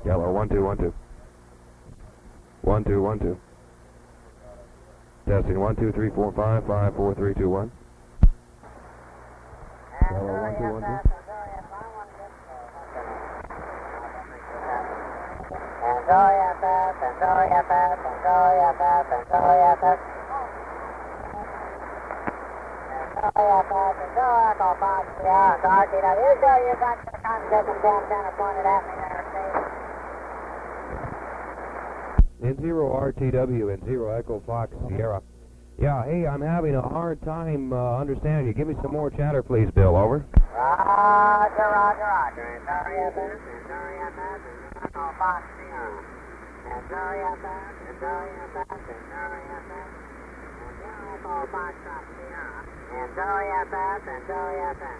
Yellow, 1 2 1 2. 1 2 1 2. Testing 1 2 3 4 5 5 4 3 2 1. Yellow, 1 2 1 2. In 0 RTW and 0 Echo Fox Sierra. Yeah, hey, I'm having a hard time understanding you. Give me some more chatter, please, Bill. Over. Roger, Roger, Roger. And sorry FS, and sorry FS, and Echo Fox Sierra. And sorry FS, and sorry FS, and sorry FS, and Echo Fox Sierra. And sorry FS, and sorry FS.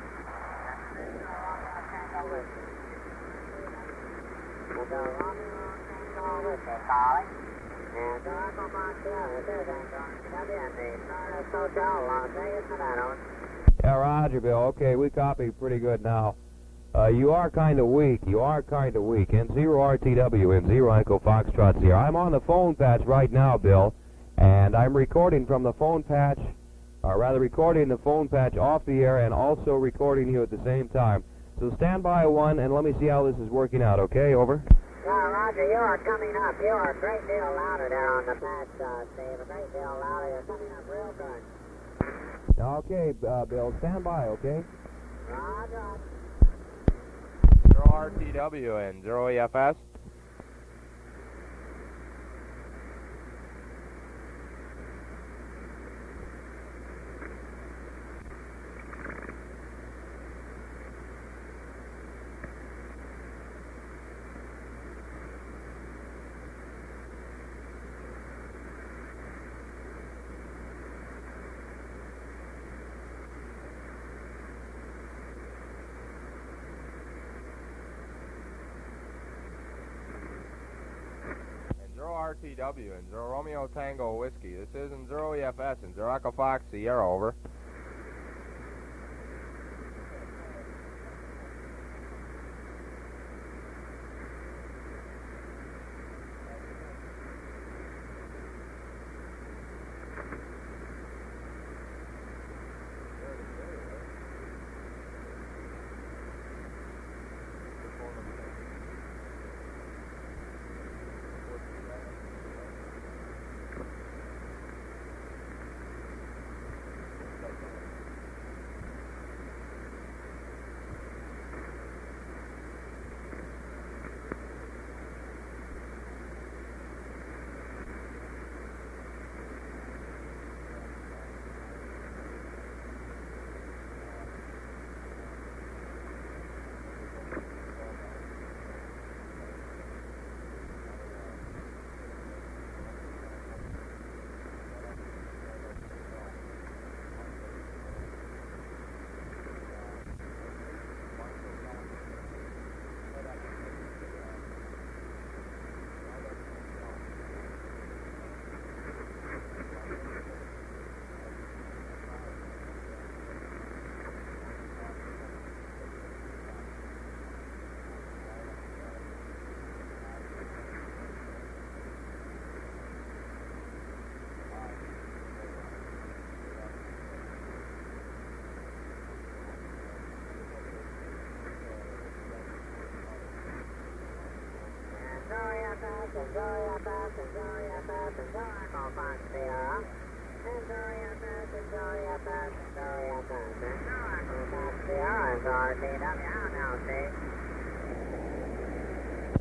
Calling. And Echo Fox Sierra, this is WND, Stardust Hotel, Las Vegas, Nevada. Yeah, Roger, Bill. Okay, we copy pretty good now. You are kind of weak. You are kind of weak. And 0 RTW and 0 Echo Foxtrot Sierra. I'm on the phone patch right now, Bill, and I'm recording from the phone patch, or rather recording the phone patch off the air and also recording you at the same time. So stand by one and let me see how this is working out, okay? Over. Roger, you are coming up. You are a great deal louder there on the patch, Steve. A great deal louder. You're coming up real good. Okay, Bill, stand by, okay? Roger. 0 RTW and 0 EFS. RTW and 0 Romeo Tango Whiskey. This is in 0 EFS and 0 Echo Fox Sierra, over.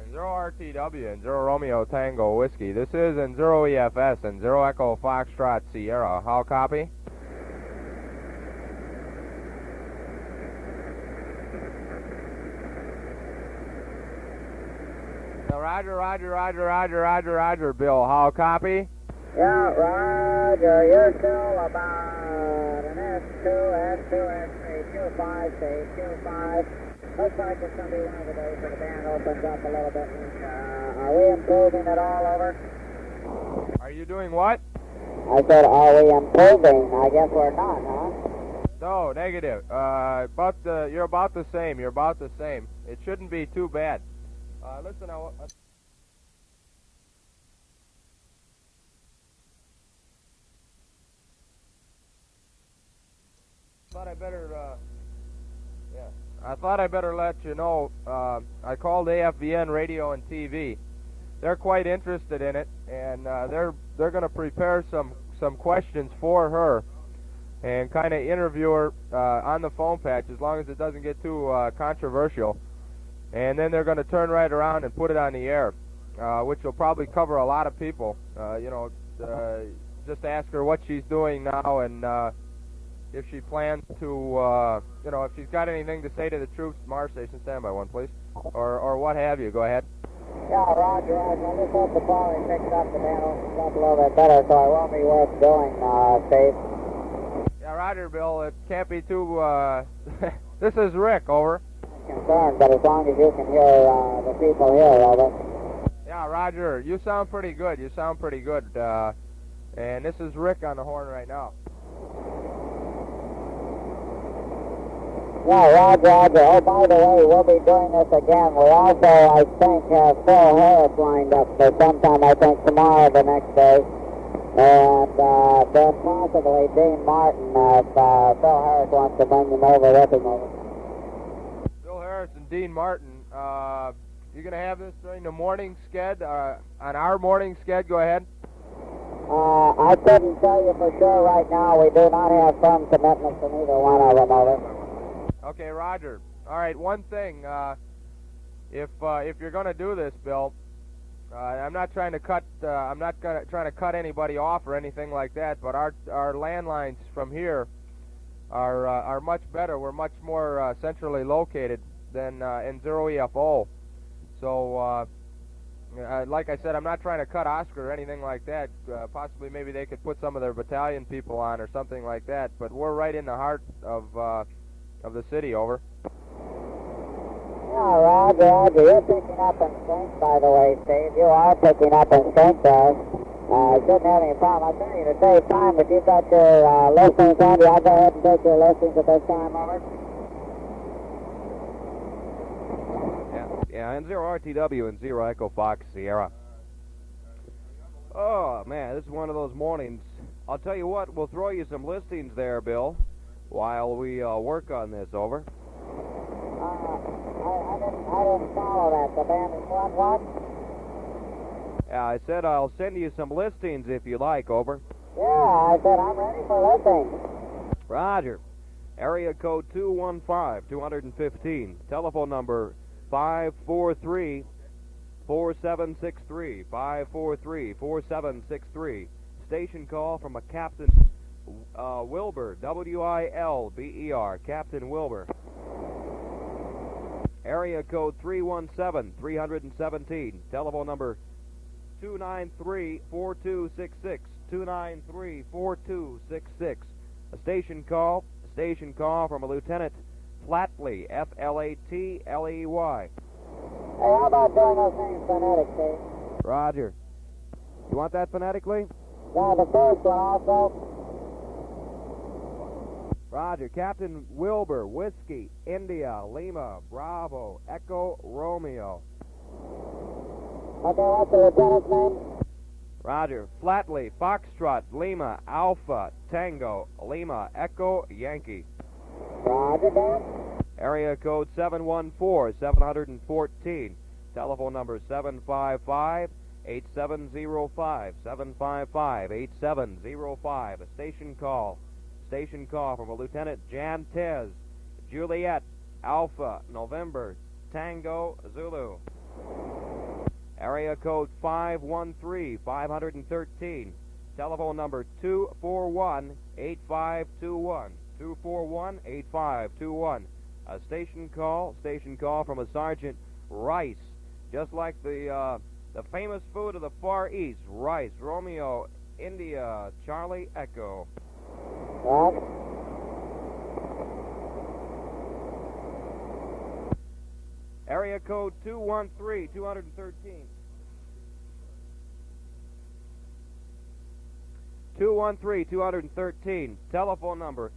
And 0 RTW and 0 Romeo Tango Whiskey. This is in 0 EFS and 0 Echo Foxtrot Sierra. How copy? Roger, Roger, Roger, Roger, Roger, Roger, Bill. How copy? Yeah, Roger. You're still about an S2, S2, S3, Q5, say Q5. Looks like it's going to be one of the days where the band opens up a little bit. Are we improving at all, over? Are you doing what? I said, are we improving? I guess we're not, huh? No, negative. You're about the same. You're about the same. It shouldn't be too bad. Listen, I thought I better let you know. I called AFVN Radio and TV. They're quite interested in it, and they're going to prepare some questions for her and kind of interview her on the phone patch, as long as it doesn't get too controversial. And then they're going to turn right around and put it on the air, which will probably cover a lot of people. Just ask her what she's doing now, and if she plans to, if she's got anything to say to the troops. Mars Station, stand by one, please. Or what have you. Go ahead. Yeah, Roger. I just hope the quality picks up and opens up a little bit better, so it won't be worth doing, Steve. Yeah, Roger, Bill. It can't be too. This is Rick. Over. Concerned, but as long as you can hear the people here, over. Yeah, Roger. You sound pretty good. And this is Rick on the horn right now. Yeah, Roger. Oh, by the way, we'll be doing this again. We also, I think, have Phil Harris lined up for sometime, I think, tomorrow or the next day. And then possibly Dean Martin, if Phil Harris wants to bring him over with him. Phil Harris and Dean Martin, you're going to have this during the morning sked, on our morning sked? Go ahead. I couldn't tell you for sure right now. We do not have firm commitments from either one of them, over. Okay, Roger. All right, one thing, if you're going to do this, Bill, I'm not trying to cut anybody off or anything like that, but our landlines from here are much better. We're much more centrally located than in 0EFO. So, like I said, I'm not trying to cut Oscar or anything like that. Possibly maybe they could put some of their battalion people on or something like that, but we're right in the heart of the city, over. Yeah, Roger. You're picking up in strength, by the way, Steve. You are picking up in strength there. Shouldn't have any problem. I'll tell you to save time, if you've got your listings handy, I'll go ahead and take your listings at this time, over. Yeah, and 0 RTW and 0 Echo Fox Sierra. Oh, man, this is one of those mornings. I'll tell you what, we'll throw you some listings there, Bill, while we work on this, over. I didn't follow that. The band is what? Yeah, I said I'll send you some listings if you like, over. Yeah, I said I'm ready for listings. Roger. Area code 215-215. Telephone number 543-4763. 543-4763. Station call from a Captain Wilbur, W-I-L-B-E-R, Captain Wilbur. Area code 317-317. Telephone number 293-4266. 293-4266. A station call from a Lieutenant Flatley, F-L-A-T-L-E-Y. Hey, how about doing those things phonetic, Steve? Roger. You want that phonetically? Yeah, the first one also. Roger. Captain Wilbur, Whiskey, India, Lima, Bravo, Echo, Romeo. Okay, what's the lieutenant's name? Roger. Flatley, Foxtrot, Lima, Alpha, Tango, Lima, Echo, Yankee. Roger, Dan. Area code 714-714. Telephone number 755-8705. 755-8705. A station call from a Lieutenant Jan Tez, Juliet, Alpha, November, Tango, Zulu. Area code 513-513. Telephone number 241-8521. 241-8521. A station call from a Sergeant Rice, just like the famous food of the Far East, rice. Romeo, India, Charlie, Echo. What? Area code 213-213. 213-213. Telephone number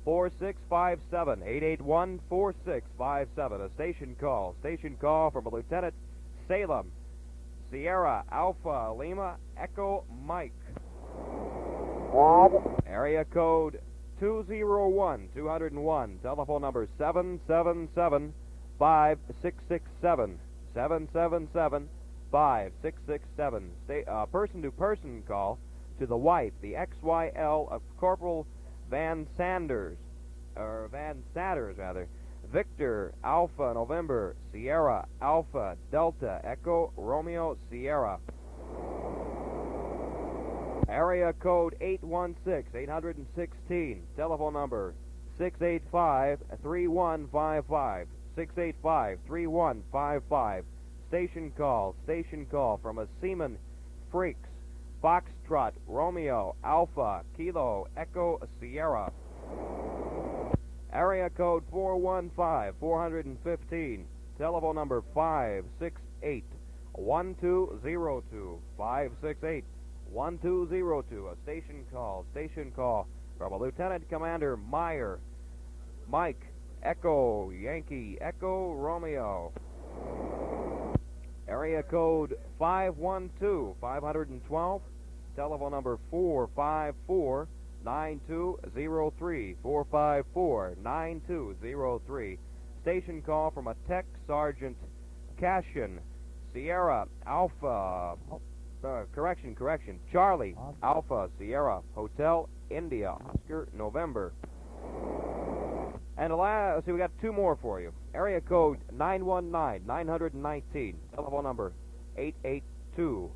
4657, 881-4657. A station call. Station call from a Lieutenant Salem. Sierra Alpha Lima Echo Mike. Roger. Area code 201. Telephone number 777-5667. 777-5667. Person-to-person call to the wife, the XYL of Corporal Van Sanders, rather. Victor Alpha November Sierra Alpha Delta Echo Romeo Sierra. Area code 816. Telephone number 685-3155. 685-3155. Station call from a Seaman Freaks. Foxtrot Romeo Alpha Kilo Echo Sierra. Area code 415. Telephone number 568-1202. 568-1202. A station call from a Lieutenant Commander Meyer. Mike Echo Yankee Echo Romeo. Area code 512. Telephone number 454-9203. 454-9203. Station call from a Tech Sergeant Cashin. Sierra Alpha. Correction. Charlie Alpha Sierra Hotel India Oscar November. And we got two more for you. Area code 919. Telephone number 882-9642.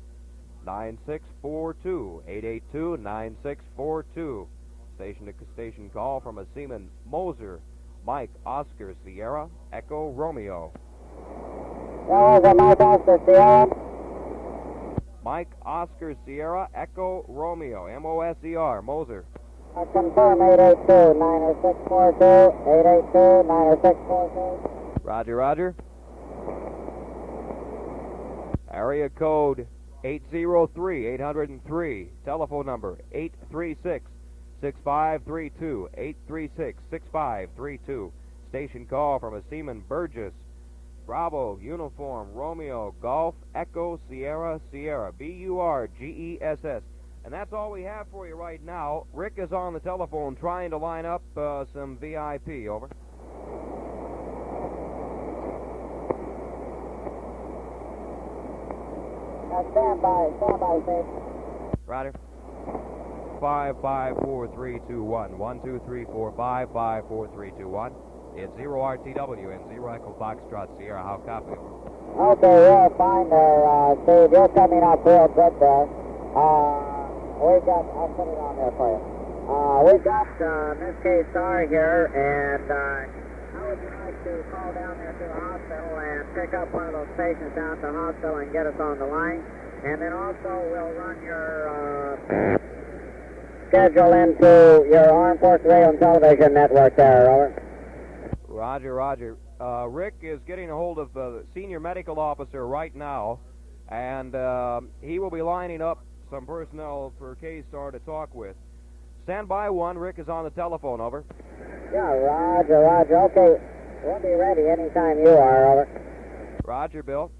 882-9642. Station call from a Seaman Moser. Mike Oscar Sierra Echo Romeo. Roger, Mike Oscar Sierra. Mike Oscar Sierra Echo Romeo. Moser. Moser. Confirm 882-9642. 882-9642. Roger. Area code 803. Telephone number 836-6532. 836-6532. Station call from a Seaman Burgess. Bravo Uniform Romeo Golf Echo Sierra Burgess. And that's all we have for you right now. Rick is on the telephone trying to line up some VIP. Over. Stand by, station. Roger. 554-321. 12345-54321. It's 0 RTW and 0 Echo Foxtrot Sierra. How copy? Okay, we're fine there, Steve. You're coming up real good there. I'll put it on there for you. We've got Miss K. Starr here, and how would you like to call down there to the hospital and pick up one of those patients down at the hospital and get us on the line? And then also we'll run your schedule into your Armed Forces Radio and Television network there, over. Roger. Rick is getting a hold of the senior medical officer right now, and he will be lining up some personnel for K-Star to talk with. Stand by one. Rick is on the telephone. Over. Yeah, Roger. Okay, we'll be ready anytime you are. Over. Roger, Bill.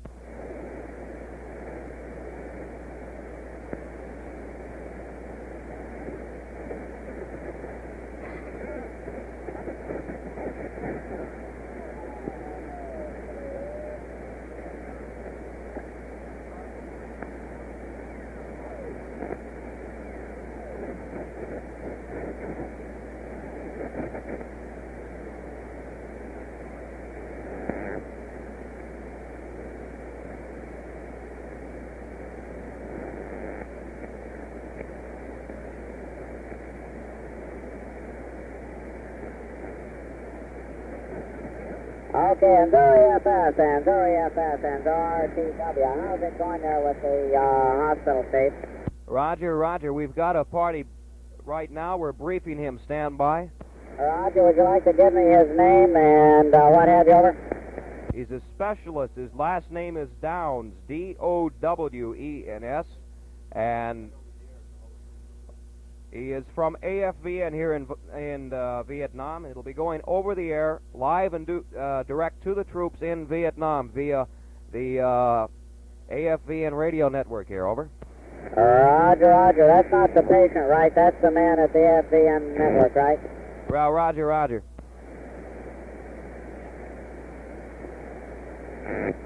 Okay, Andorra FS, RTW. How's it going there with the hospital state? Roger. We've got a party right now. We're briefing him. Stand by. Roger, would you like to give me his name and what have you, over? He's a specialist. His last name is Downs, Dowens, and He is from AFVN here in Vietnam. It'll be going over the air, live and direct to the troops in Vietnam via the AFVN radio network here. Over. Roger, roger. That's not the patient, right? That's the man at the AFVN network, right? Well, roger, roger.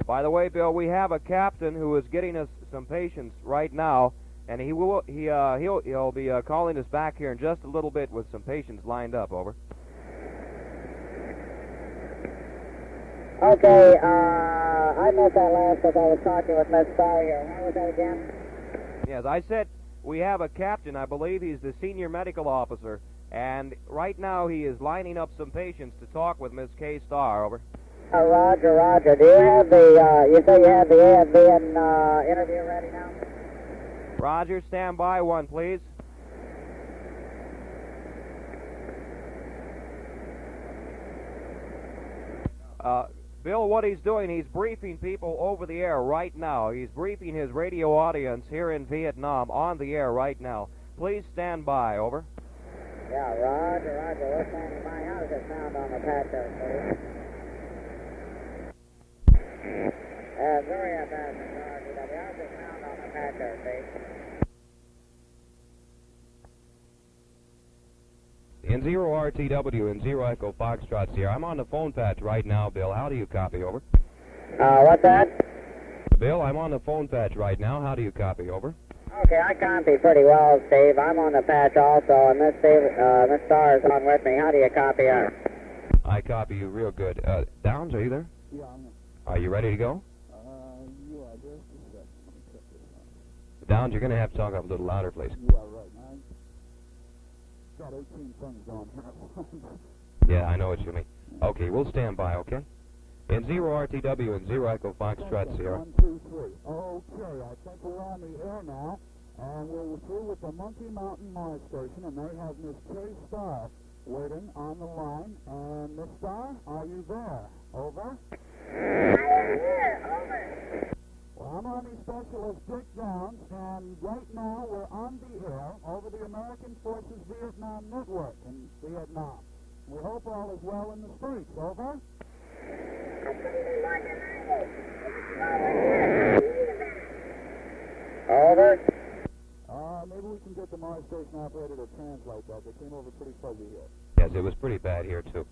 By the way, Bill, we have a captain who is getting us some patients right now, and he'll be calling us back here in just a little bit with some patients lined up. Over. Okay, I missed that last because I was talking with Miss Starr here. What was that again? Yes, I said we have a captain. I believe he's the senior medical officer, and right now he is lining up some patients to talk with Miss K. Starr. Over. Roger, roger. Do you have the, you say you have the AFVN interview ready now? Roger, stand by one, please. Bill, what he's doing, he's briefing people over the air right now. He's briefing his radio audience here in Vietnam on the air right now. Please stand by. Over. Yeah, roger, roger. We're standing by. How does it sound on the patch there, please? Very fast, RTW. How does it sound on the patch there, please? In 0 RTW and 0 Echo Foxtrot Sierra. I'm on the phone patch right now, Bill. How do you copy? Over. What's that? Bill, I'm on the phone patch right now. How do you copy? Over. Okay, I copy pretty well, Steve. I'm on the patch also, and Miss Starr is on with me. How do you copy her? I copy you real good. Downs, are you there? Yeah, I'm Are you ready to go? yeah, just a second. Let me check this out. Downs, you're going to have to talk up a little louder, please. Yeah, right. I got 18 things on here. Yeah, I know what you mean. Okay, we'll stand by, okay? In 0 RTW and 0 Echo Foxtrot Sierra. 1, 2, 3. Okay, I think we're on the air now, and we're through with the Monkey Mountain Mars Station, and they have Miss K. Starr waiting on the line. And Miss Starr, are you there? Over? I am here. Over. Well, I'm Army Specialist Dick Jones, and right now we're on the air over the American Forces Vietnam Network in Vietnam. We hope all is well in the streets. Over? Over. Maybe we can get the Mars Station operator to translate that. They came over pretty fuzzy here. Yes, it was pretty bad here, too.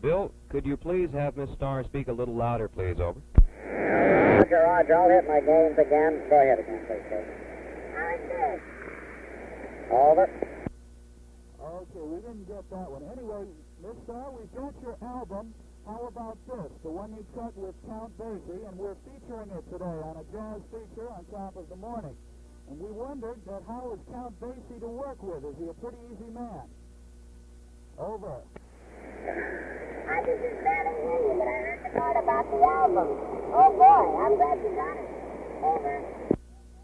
Bill, could you please have Miss Starr speak a little louder, please? Over. Roger, roger. I'll hit my games again. Go ahead again, please, Dave. Over. Okay, we didn't get that one. Anyway, Miss Starr, we've got your album. How about this? The one you cut with Count Basie, and we're featuring it today on a jazz feature on Top of the Morning. And we wondered that how is Count Basie to work with? Is he a pretty easy man? Over. I just barely hear you, but I heard the part about the album. Oh boy, I'm glad you got it. Over.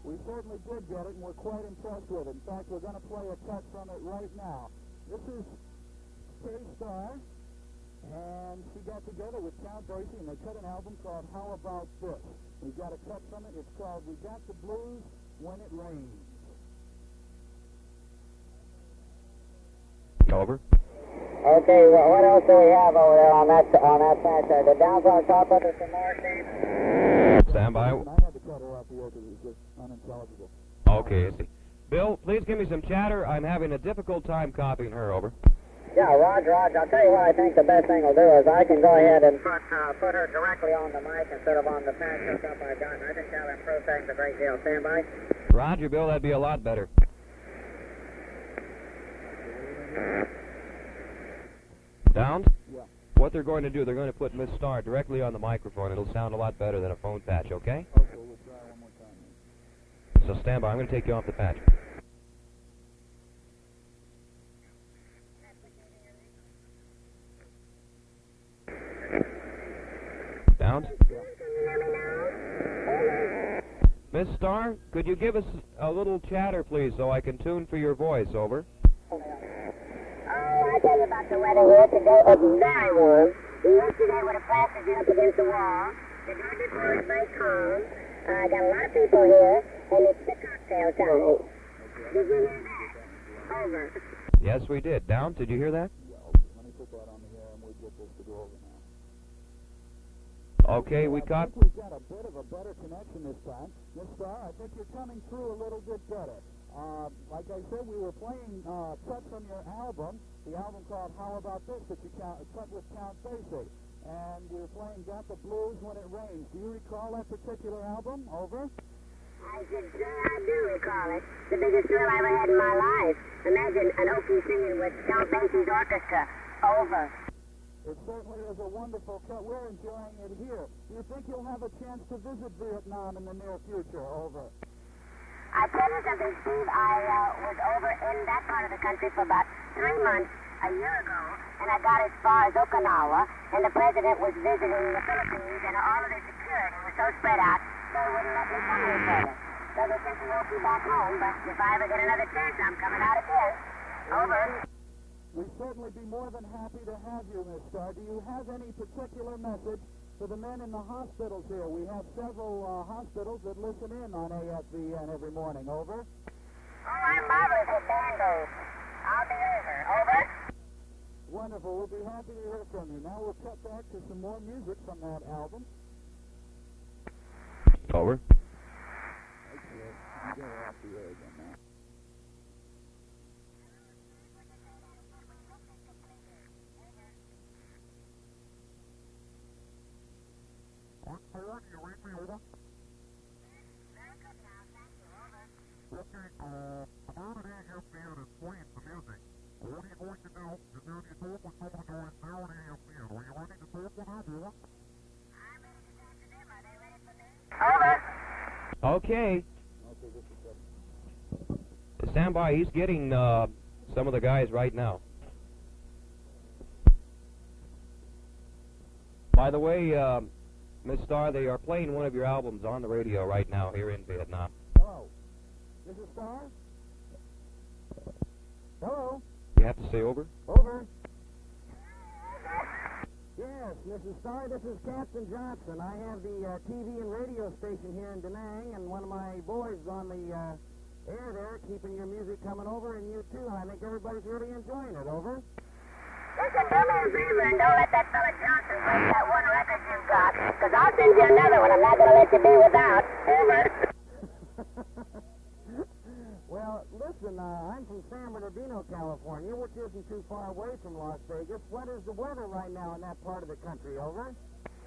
We certainly did get it, and we're quite impressed with it. In fact, we're going to play a cut from it right now. This is K. Starr, and she got together with Count Basie, and they cut an album called How About This? We've got a cut from it. It's called We Got the Blues When It Rains. Over. Okay, well, what else do we have over there on that patch there? The Downs on top with us some more, Steve? Stand by. I had to cut her off the air because it was just unintelligible. Okay, I see. Bill, please give me some chatter. I'm having a difficult time copying her. Over. Yeah, Roger, Roger. I'll tell you what I think the best thing will do is I can go ahead and put her directly on the mic instead of on the patch hookup I've got. I think that'll improve things a great deal. Stand by. Roger, Bill, that'd be a lot better. Downs? Yeah. What they're going to do, they're going to put Miss Starr directly on the microphone. It'll sound a lot better than a phone patch, okay? Okay, we'll try one more time. So stand by. I'm going to take you off the patch. Downs? Yeah. Miss Starr, could you give us a little chatter, please, so I can tune for your voice? Over. Oh, I tell you about the weather here today. It's very warm. Yesterday would have plastered up against the wall. The day before was very calm. Got a lot of people here, and it's the cocktail time. Did you hear that? Over. Yes, we did. Down, did you hear that? Yeah, okay. Let me put that on the air and we'll get this to go over now. Okay, we I got... think we've got a bit of a better connection this time. Miss Starr, I think you're coming through a little bit better. Like I said, we were playing cuts from your album, the album called How About This, that you cut with Count Basie. And we were playing Got the Blues When It Rains. Do you recall that particular album? Over? I should say I do recall it. The biggest thrill I ever had in my life. Imagine an Okie singing with Count Basie's orchestra. Over. It certainly is a wonderful cut. We're enjoying it here. Do you think you'll have a chance to visit Vietnam in the near future? Over. I tell you something, Steve. I was over in that part of the country for about 3 months a year ago, and I got as far as Okinawa, and the president was visiting the Philippines, and all of the security was so spread out, they wouldn't let me come any further. So they sent me Okie back home, but if I ever get another chance, I'm coming out again. Over. We'd certainly be more than happy to have you, Miss Starr. Do you have any particular message for the men in the hospitals here? We have several hospitals that listen in on AFVN every morning. Over. Oh, I'm marvelous at Band-Aids. I'll be over. Over. Wonderful. We'll be happy to hear from you. Now we'll cut back to some more music from that album. Over. Okay. You get her off the air again now. Can you read me over? Very good now. Thank you. Over. Okay, where did AFN is playing the music? What are you going to do? You're going to talk with some of the guys there at AFN. Are you ready to talk with them, boy? I'm ready to talk to them. Are they ready for me? Over. Okay. Okay, this is good. Stand by. He's getting some of the guys right now. By the way, Miss Starr, they are playing one of your albums on the radio right now here in Vietnam. Hello. Mrs. Starr? Hello? You have to say over? Over. Yes, Mrs. Starr, this is Captain Johnson. I have the TV and radio station here in Da Nang, and one of my boys is on the air there, keeping your music coming over, and you too. I think everybody's really enjoying it. Over. Listen, do me a favor and don't let that fella Johnson break that one record you've got, because I'll send you another one. I'm not going to let you be without. Over. Well, listen, I'm from San Bernardino, California, which isn't too far away from Las Vegas. What is the weather right now in that part of the country? Over.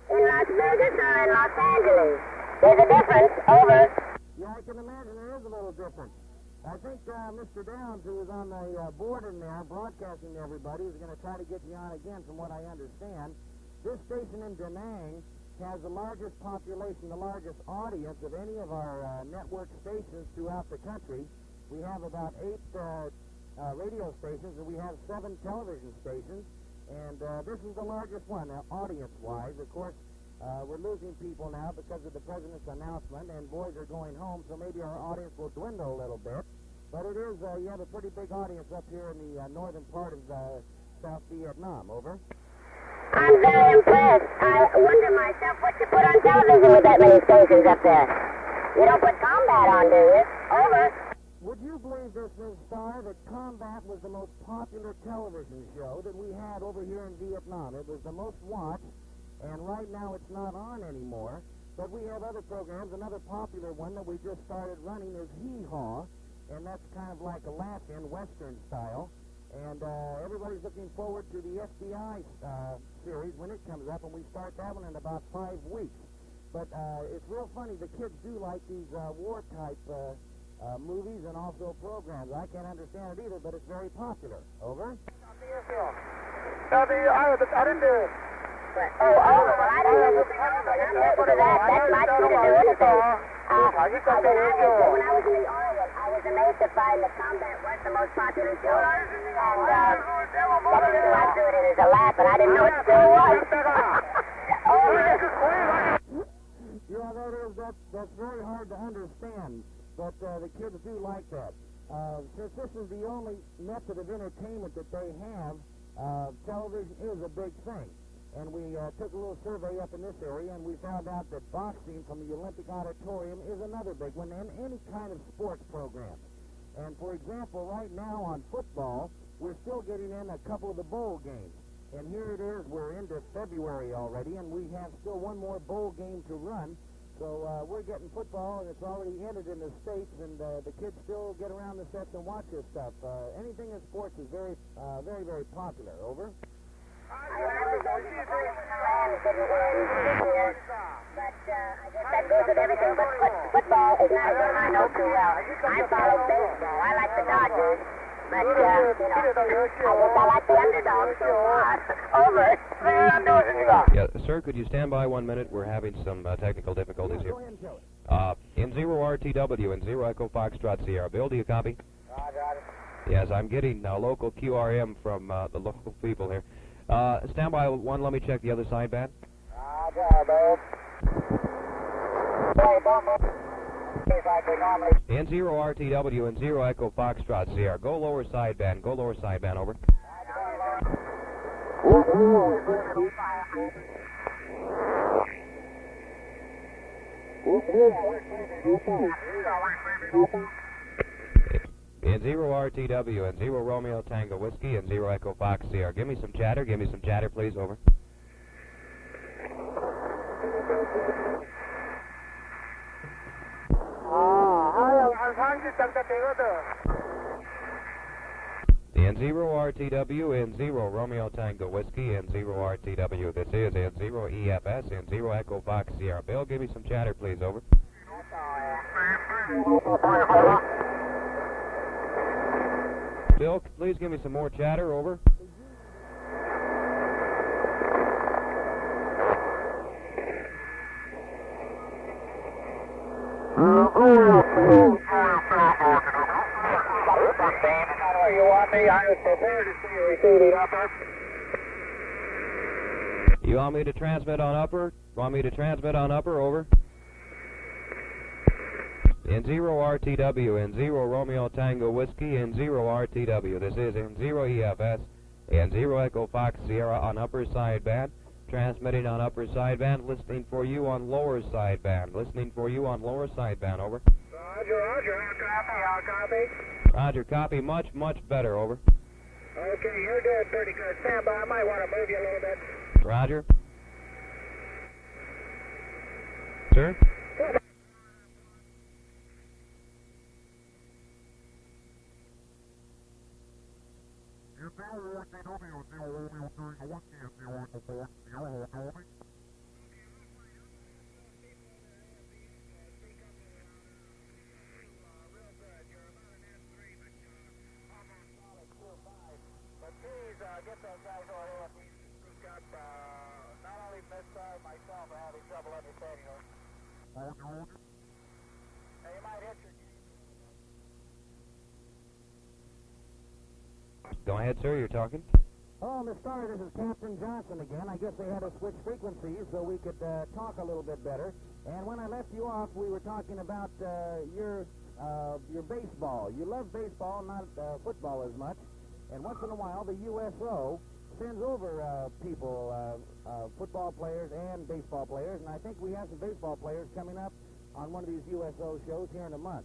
In Las Vegas or in Los Angeles? There's a difference. Over. Yeah, I can imagine there is a little difference. I think Mr. Downs, who was on the board in there broadcasting to everybody, is going to try to get you on again, from what I understand. This station in Da Nang has the largest population, the largest audience of any of our network stations throughout the country. We have about 8 radio stations, and we have 7 television stations. And this is the largest one, audience-wise. Of course, we're losing people now because of the president's announcement, and boys are going home, so maybe our audience will dwindle a little bit. But it is, you have a pretty big audience up here in the northern part of South Vietnam. Over. I'm very impressed. I wonder myself what you put on television with that many stations up there. You don't put combat on, do you? Over. Would you believe this, Ms. Starr, that Combat was the most popular television show that we had over here in Vietnam? It was the most watched, and right now it's not on anymore. But we have other programs. Another popular one that we just started running is Hee Haw, and that's kind of like a laugh-in Western style. And everybody's looking forward to the FBI series when it comes up, and we start that one in about 5 weeks. But it's real funny. The kids do like these war-type movies and also programs. I can't understand it either, but it's very popular. Over. Oh, over. Well, I don't know anything over. I'm used to that. That's my key to do anything. When I was in the Orient, I was amazed to find that Combat was the most popular show. And everything I do it is a laugh, and I didn't know it still was. Over. Yeah, that's very hard to understand, but the kids do like that. Since this is the only method of entertainment that they have, television is a big thing. And we took a little survey up in this area, and we found out that boxing from the Olympic Auditorium is another big one, and any kind of sports program. And for example, right now on football, we're still getting in a couple of the bowl games. And here it is, we're into February already, and we have still one more bowl game to run. So we're getting football, and it's already ended in the States, and the kids still get around the sets and watch this stuff. Anything in sports is very, very popular. Over. I remember those plans didn't win this year, but I guess that goes with everything. But football is not a game I know too well. I follow baseball. I like the Dodgers, but you know, I guess I like the underdogs. So over. Yeah, sir, could you stand by 1 minute? We're having some technical difficulties here. Go ahead and tell it. In 0 RTW and 0 Echo Foxtrot Sierra. Bill, do you copy? Yes, I'm getting local QRM from the local people here. Stand by 1, let me check the other sideband. In 0 RTW and 0 Echo Foxtrot Sierra. Go lower sideband, over. In 0 RTW and 0 Romeo Tango Whiskey and 0 Echo Fox Sierra. Give me some chatter, please, over. In 0 RTW and 0 Romeo Tango Whiskey and 0 RTW. This is in 0 EFS and 0 Echo Fox Sierra. Bill, give me some chatter, please, over. Bill, please give me some more chatter, over. You want me to transmit on upper? Over. In 0 RTW and 0 Romeo Tango Whiskey and 0 RTW. This is in 0 EFS and 0 Echo Fox Sierra on upper sideband. Transmitting on upper sideband. Listening for you on lower sideband. Over. Roger. I'll copy. Roger, copy. Much better. Over. Okay, you're doing pretty good. Stand by. I might want to move you a little bit. Roger. Sir? Get those guys over here. We've got not only Miss Starr and myself are having trouble understanding her. Hey, you might hit your Go ahead, sir. You're talking. Oh, Miss Starr, this is Captain Johnson again. I guess they had to switch frequencies so we could talk a little bit better. And when I left you off, we were talking about your baseball. You love baseball, not football as much. And once in a while, the USO sends over people, football players and baseball players. And I think we have some baseball players coming up on one of these USO shows here in a month.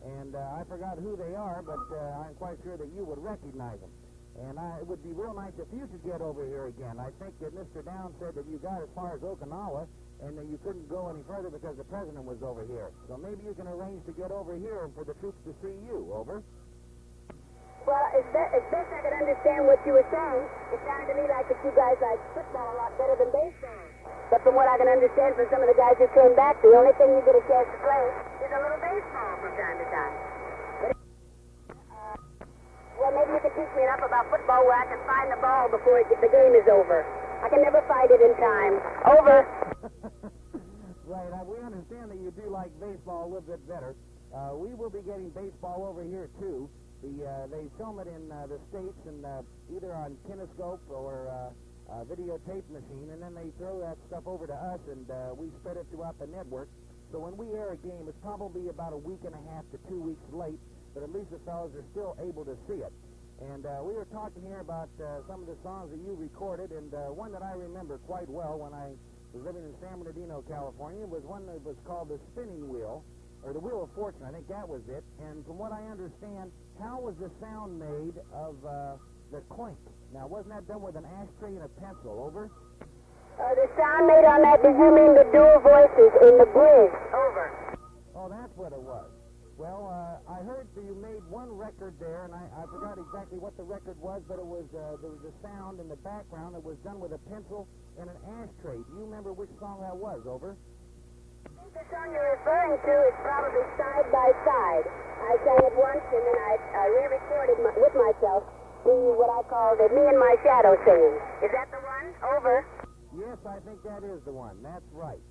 And I forgot who they are, but I'm quite sure that you would recognize them. And it would be real nice if you could get over here again. I think that Mr. Downs said that you got as far as Okinawa, and that you couldn't go any further because the president was over here. So maybe you can arrange to get over here for the troops to see you. Over. Well, as best I could understand what you were saying, it sounded to me like that you guys like football a lot better than baseball. But from what I can understand from some of the guys who came back, the only thing you get a chance to play is a little baseball from time to time. Well, maybe you could teach me enough about football where I can find the ball before the game is over. I can never find it in time. Over. Right, we understand that you do like baseball a little bit better. We will be getting baseball over here, too. They film it in the States and either on kinescope or videotape machine, and then they throw that stuff over to us, and we spread it throughout the network. So when we air a game, it's probably about a week and a half to 2 weeks late, but at least the fellas are still able to see it. And we were talking here about some of the songs that you recorded, and one that I remember quite well when I was living in San Bernardino, California, was one that was called The Spinning Wheel. or the Wheel of Fortune, I think that was it. And from what I understand, how was the sound made of the clink? Now, wasn't that done with an ashtray and a pencil? Over? The sound made on that, did you mean the dual voices in the bridge? Over. Oh, that's what it was. Well, I heard that you made one record there, and I forgot exactly what the record was, but it was there was a sound in the background that was done with a pencil and an ashtray. Do you remember which song that was? Over. I think the song you're referring to is probably Side by Side. I sang it once, and then I re-recorded with myself what I called it, Me and My Shadow singing. Is that the one? Over. Yes, I think that is the one. That's right.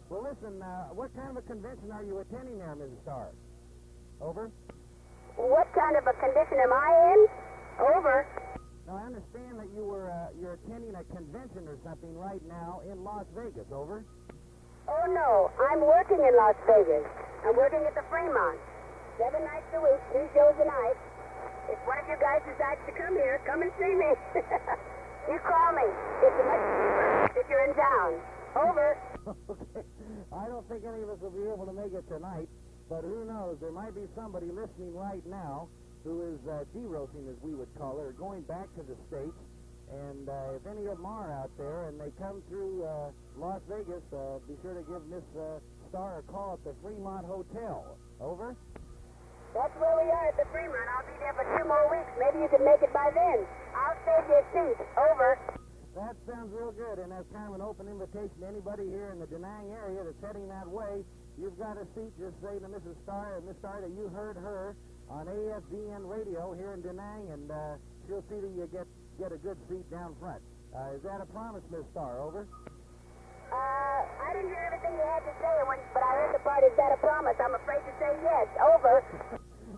Well, listen, what kind of a convention are you attending there, Mrs. Starr? Over. What kind of a condition am I in? Over. Now, I understand that you're attending a convention or something right now in Las Vegas. Over. Oh, no. I'm working in Las Vegas. I'm working at the Fremont. 7 nights a week, 2 shows a night. If one of you guys decides to come here, come and see me. You call me. It's much cheaper if you're in town. Over. Okay. I don't think any of us will be able to make it tonight. But who knows, there might be somebody listening right now who is de-roasting, as we would call it, or going back to the States. And if any of them are out there and they come through Las Vegas, be sure to give Miss Starr a call at the Fremont Hotel. Over? That's where we are at the Fremont. I'll be there for 2 more weeks. Maybe you can make it by then. I'll save you a seat. Over. That sounds real good, and that's kind of an open invitation to anybody here in the Da Nang area that's heading that way. You've got a seat, just say to Mrs. Starr or Miss Starr that you heard her on AFDN radio here in Da Nang, and she'll see that you get a good seat down front. Is that a promise, Miss Starr? Over? I didn't hear everything you had to say, but I heard the part, is that a promise? I'm afraid to say yes. Over.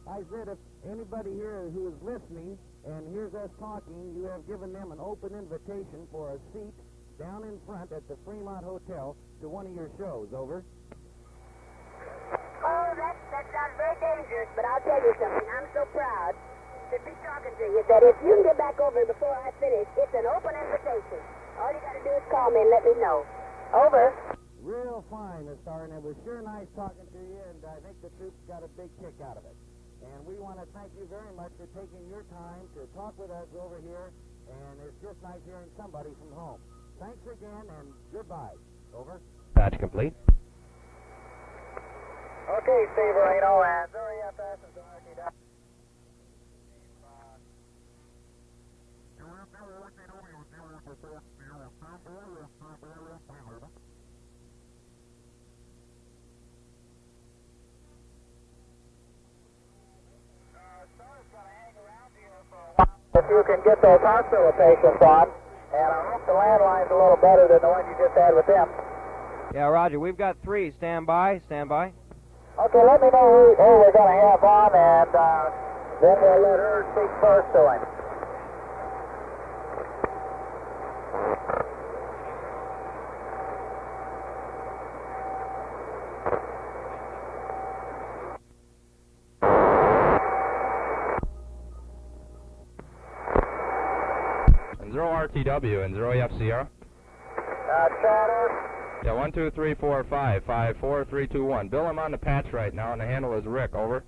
I said if anybody here who is listening and hears us talking, you have given them an open invitation for a seat down in front at the Fremont Hotel to one of your shows. Over. Oh, that sounds very dangerous, but I'll tell you something. I'm so proud to be talking to you that if you can get back over before I finish, it's an open invitation. All you got to do is call me and let me know. Over. Real fine, Miss Starr, and it was sure nice talking to you, and I think the troops got a big kick out of it. And we want to thank you very much for taking your time to talk with us over here, and it's just nice hearing somebody from home. Thanks again, and goodbye. Over. Patch complete. Okay, Steve Reno, and Missouri FS is RTW. If you can get those hospital patients on, and I hope the landline's a little better than the one you just had with them. Yeah, Roger. We've got 3. Stand by. Stand by. Okay, let me know who we're going to have on, and then we'll let her speak first to him. And 0 RTW and 0 FCR. Chatter. Yeah, 1, 2, 3, 4, 5, 5, 4, 3, 2, 1. Bill, I'm on the patch right now, and the handle is Rick. Over.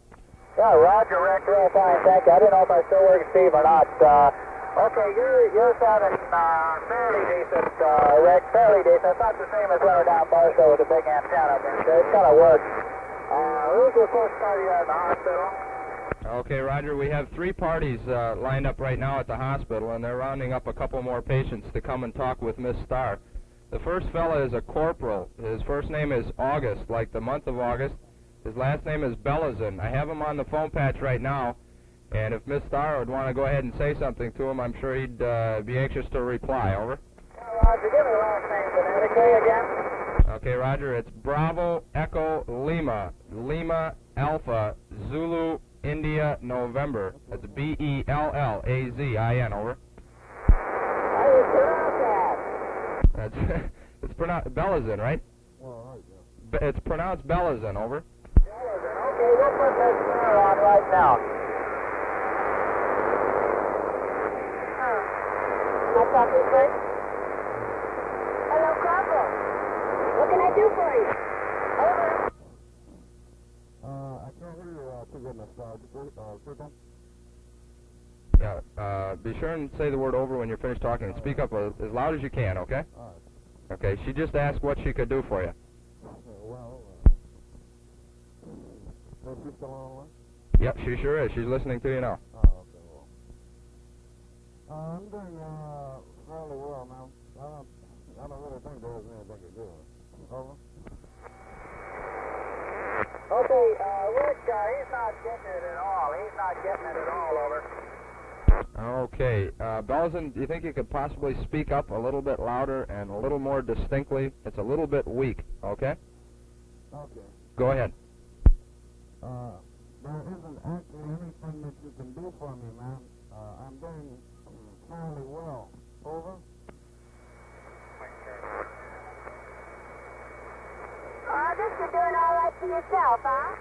Yeah, Roger, Rick, real fine, thank you. I didn't know if I still work Steve or not. Okay, you're sounding fairly decent, Rick, fairly decent. It's not the same as when we're down Barstow with the big antenna, but it's going to work. Who's the first party at the hospital? Okay, Roger, we have 3 parties lined up right now at the hospital, and they're rounding up a couple more patients to come and talk with Miss Starr. The first fella is a corporal. His first name is August, like the month of August. His last name is Bellazin. I have him on the phone patch right now, and if Miss Starr would want to go ahead and say something to him, I'm sure he'd be anxious to reply. Over. Roger, give me the last name phonetically again. Okay, Roger, it's Bravo Echo Lima, Lima Alpha Zulu India November. That's Bellazin. Over. How do you pronounce that? It's pronounced Bellazin, right? Well, right, It's pronounced Bellazin. Over. Okay, we'll put this on right now. Am I talking first? Hello, Corporal. What can I do for you? Over. for goodness, Circle. Yeah, be sure and say the word over when you're finished talking and speak up as loud as you can, okay? All right. Okay, she just asked what she could do for you. Well, is she still on the line? Yep, she sure is. She's listening to you now. Oh, okay, well. I'm doing fairly well now. I don't really think there's anything to do. Over. Okay, Rick, he's not getting it at all. He's not getting it at all, over. Okay, Belzen, do you think you could possibly speak up a little bit louder and a little more distinctly? It's a little bit weak, okay? Okay. Go ahead. There isn't actually anything that you can do for me, man. I'm doing fairly well. Over. I guess you're doing all right for yourself, huh?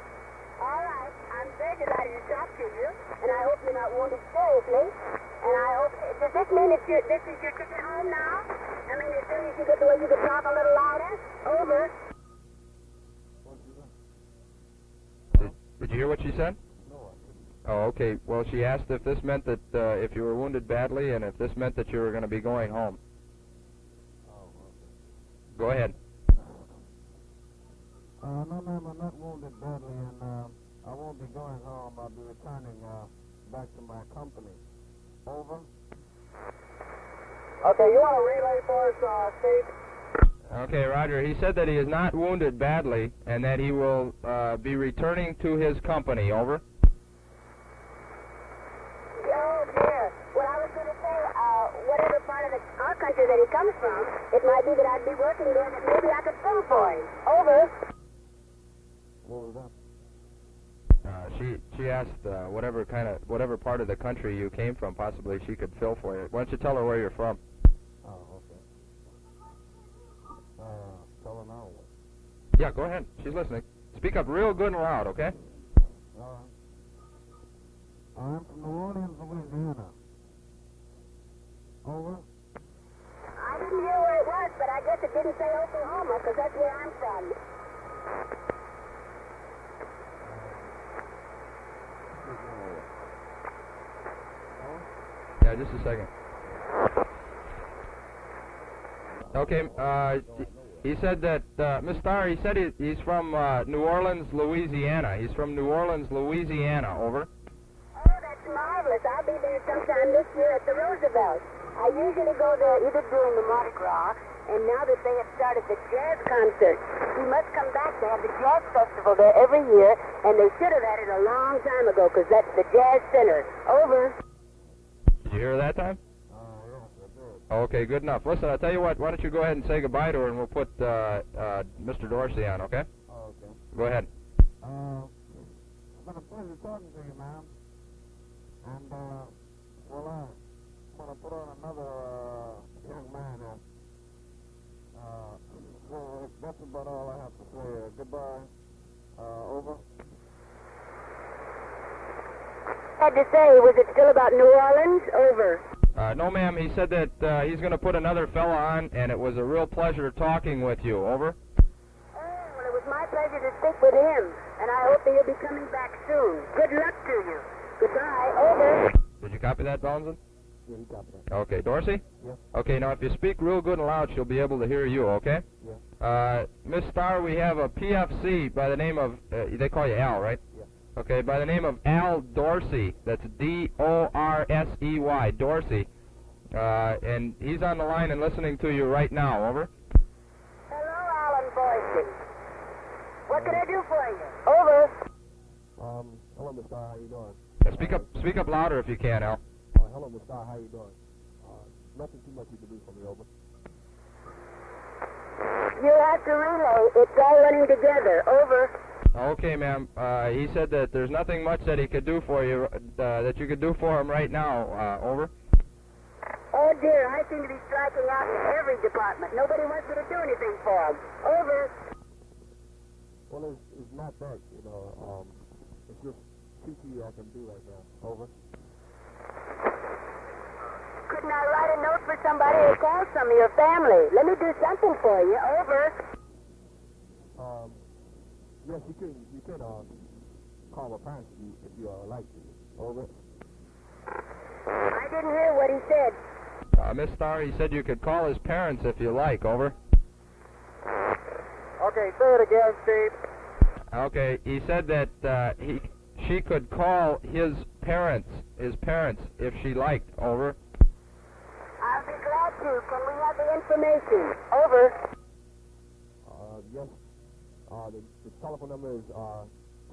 All right. I'm very delighted to talk to you, and I hope you're not wounded seriously. And I hope, does this mean that this is your ticket home now? I mean, as soon as you get the way you can talk a little louder? Over. Did you hear what she said? No, I didn't. Oh, okay. Well, she asked if this meant that if you were wounded badly and if this meant that you were going to be going home. Oh, okay. Go ahead. No, ma'am, I'm not wounded badly, and I won't be going home. I'll be returning back to my company. Over. Okay, you want to relay for us, Steve? Okay, Roger. He said that he is not wounded badly and that he will be returning to his company. Over. Oh, dear. Well, I was going to say, whatever part of our country that he comes from, it might be that I'd be working there, that maybe I could fill for him. Over. What was that? She asked whatever part of the country you came from, possibly she could fill for you. Why don't you tell her where you're from? Oh, okay. Tell her now. Yeah, go ahead. She's listening. Speak up real good and loud, okay? All right. I'm from New Orleans, Louisiana. Over. I didn't hear where it was, but I guess it didn't say Oklahoma, because that's where I'm from. Yeah, just a second. Okay, he said that, Miss Starr, he said he's from New Orleans, Louisiana. He's from New Orleans, Louisiana. Over. Oh, that's marvelous. I'll be there sometime this year at the Roosevelt. I usually go there either during the Mardi Gras, and now that they have started the jazz concert, we must come back. They have the jazz festival there every year, and they should have had it a long time ago, because that's the Jazz Center. Over. Did you hear that time? Yes, I did. Okay, good enough. Listen, I'll tell you what. Why don't you go ahead and say goodbye to her, and we'll put Mr. Dorsey on, okay? Oh, okay. Go ahead. It's been a pleasure talking to you, ma'am. And, well, I want to put on another young man here. Well, that's about all I have to say. Goodbye. Over. Had to say, was it still about New Orleans? Over. No, ma'am. He said that he's going to put another fella on, and it was a real pleasure talking with you. Over. Oh, well, it was my pleasure to speak with him, and I hope that he'll be coming back soon. Good luck to you. Goodbye. Over. Did you copy that, Donaldson? Yeah, you got that. Okay, Dorsey? Yeah. Okay, now if you speak real good and loud, she'll be able to hear you, okay? Yeah. Miss Starr, we have a PFC by the name of, they call you Al, right? Yeah. Okay, by the name of Al Dorsey. That's D-O-R-S-E-Y, Dorsey. And he's on the line and listening to you right now, over. Hello, Alan Boyce. What can I do for you? Over. Hello, Mr. Starr, how you doing? Speak up louder if you can, Al. Hello, Mr. Starr, how you doing? Nothing too much you can do for me, over. You'll have to relay. It's all running together. Over. Okay, ma'am. He said that there's nothing much that he could do for you, that you could do for him right now, over. Oh, dear, I seem to be striking out in every department. Nobody wants me to do anything for them. Over. Well, it's not that, you know. It's just PT I can do right now. Over. Couldn't I write a note for somebody or call some of your family? Let me do something for you. Over. Yes, you could, call my parents if you like to. Over. I didn't hear what he said. Miss Starr, he said you could call his parents if you like. Over. Okay, say it again, Steve. Okay, he said that she could call his parents if she liked. Over. I'll be glad to. Can we have the information? Over. Yes. The telephone number is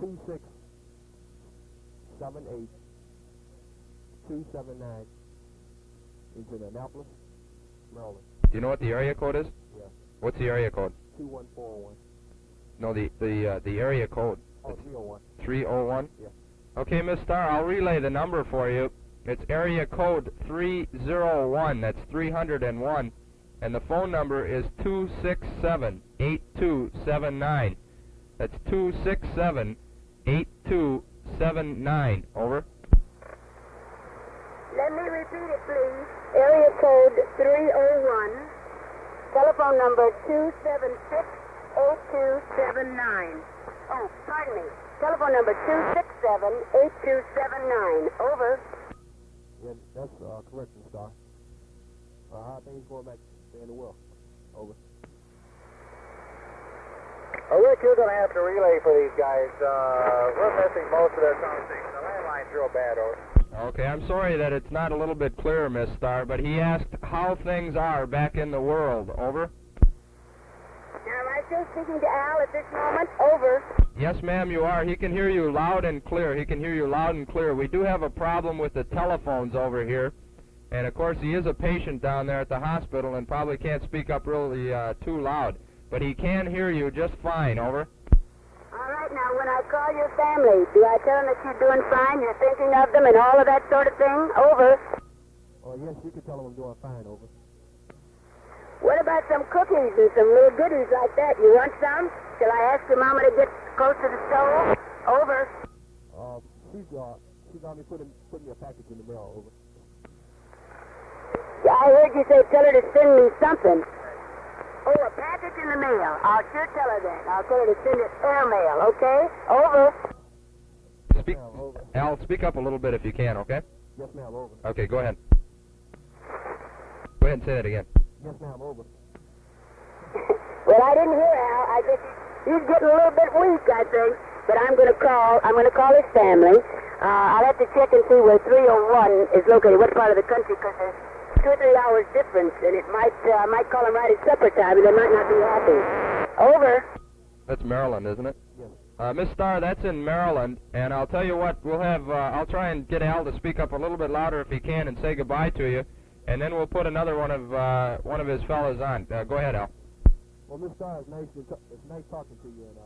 2678279. It's in Annapolis, Maryland. Do you know what the area code is? Yeah. What's the area code? 21401. No, the area code. Oh, 301. 301? Yeah. Okay, Miss Starr, I'll relay the number for you. It's area code 301. That's 301. And the phone number is 267-8279. That's 267-8279. Over. Let me repeat it, please. Area code 301. Telephone number 276-8279. Oh, pardon me. Telephone number 267-8279. Over. Yeah, that's correct, Mr. Starr. How are things going back there in the world? Over. Rick, you're going to have to relay for these guys. We're missing most of their conversation. The landline's real bad, over. Okay, I'm sorry that it's not a little bit clearer, Miss Starr, but he asked how things are back in the world. Over. Am I still speaking to Al at this moment? Over. Yes, ma'am, you are. He can hear you loud and clear. He can hear you loud and clear. We do have a problem with the telephones over here. And, of course, he is a patient down there at the hospital and probably can't speak up really too loud. But he can hear you just fine. Over. All right, now, when I call your family, do I tell them that you're doing fine, you're thinking of them, and all of that sort of thing? Over. Oh, yes, you can tell them I'm doing fine. Over. What about some cookies and some little goodies like that? You want some? Shall I ask your mama to get close to the stove? Over. She's got me putting me a package in the mail. Over. Yeah, I heard you say tell her to send me something. Oh, a package in the mail. I'll sure tell her that. I'll tell her to send it airmail, okay? Over. Speak, Al, speak up a little bit if you can, okay? Yes, ma'am. Over. Okay, go ahead. Go ahead and say that again. Yes, ma'am. Over. Well, I didn't hear Al. I guess he's getting a little bit weak, I think. But I'm going to call his family. I'll have to check and see where 301 is located, what part of the country, because there's 2 or 3 hours difference, and it might call him right at supper time, and they might not be happy. Over. That's Maryland, isn't it? Yes. Miss Starr, that's in Maryland, and I'll tell you what, we'll have, I'll try and get Al to speak up a little bit louder if he can and say goodbye to you, and then we'll put another one of his fellows on. Go ahead, Al. Well, Miss Starr, it's nice talking to you, and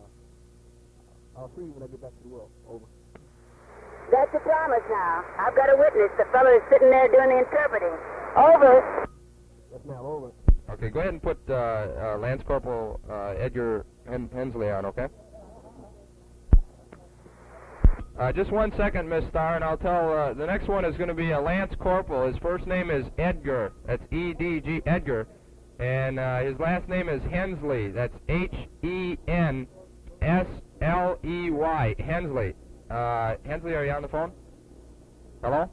I'll see you when I get back to the world. Over. That's a promise now. I've got a witness. The fellow is sitting there doing the interpreting. Over. Yes, ma'am. Over. Okay, go ahead and put Lance Corporal Edgar Hensley on, okay? Just 1 second, Miss Starr, and I'll tell, the next one is going to be a Lance Corporal. His first name is Edgar. That's E-D-G, Edgar. And his last name is Hensley. That's H-E-N-S-L-E-Y. Hensley. Hensley, are you on the phone? Hello?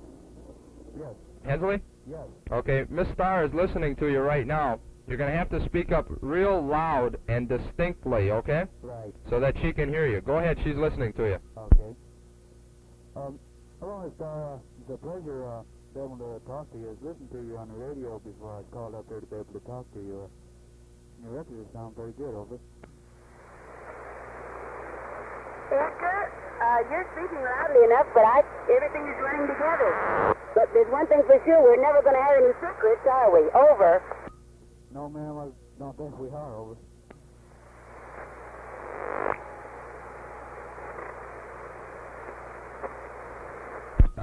Yes. Hensley? Yes. Okay, Miss Starr is listening to you right now. You're going to have to speak up real loud and distinctly, okay? Right. So that she can hear you. Go ahead, she's listening to you. Okay. Hello, Miss Starr. It's a pleasure being able to talk to you. I've listened to you on the radio before I called up there to be able to talk to you. Your records sound very good, over. Edgar, you're speaking loudly enough, but everything is running together. But there's one thing for sure, we're never going to have any secrets, are we? Over. No, ma'am, I don't think we are. Over.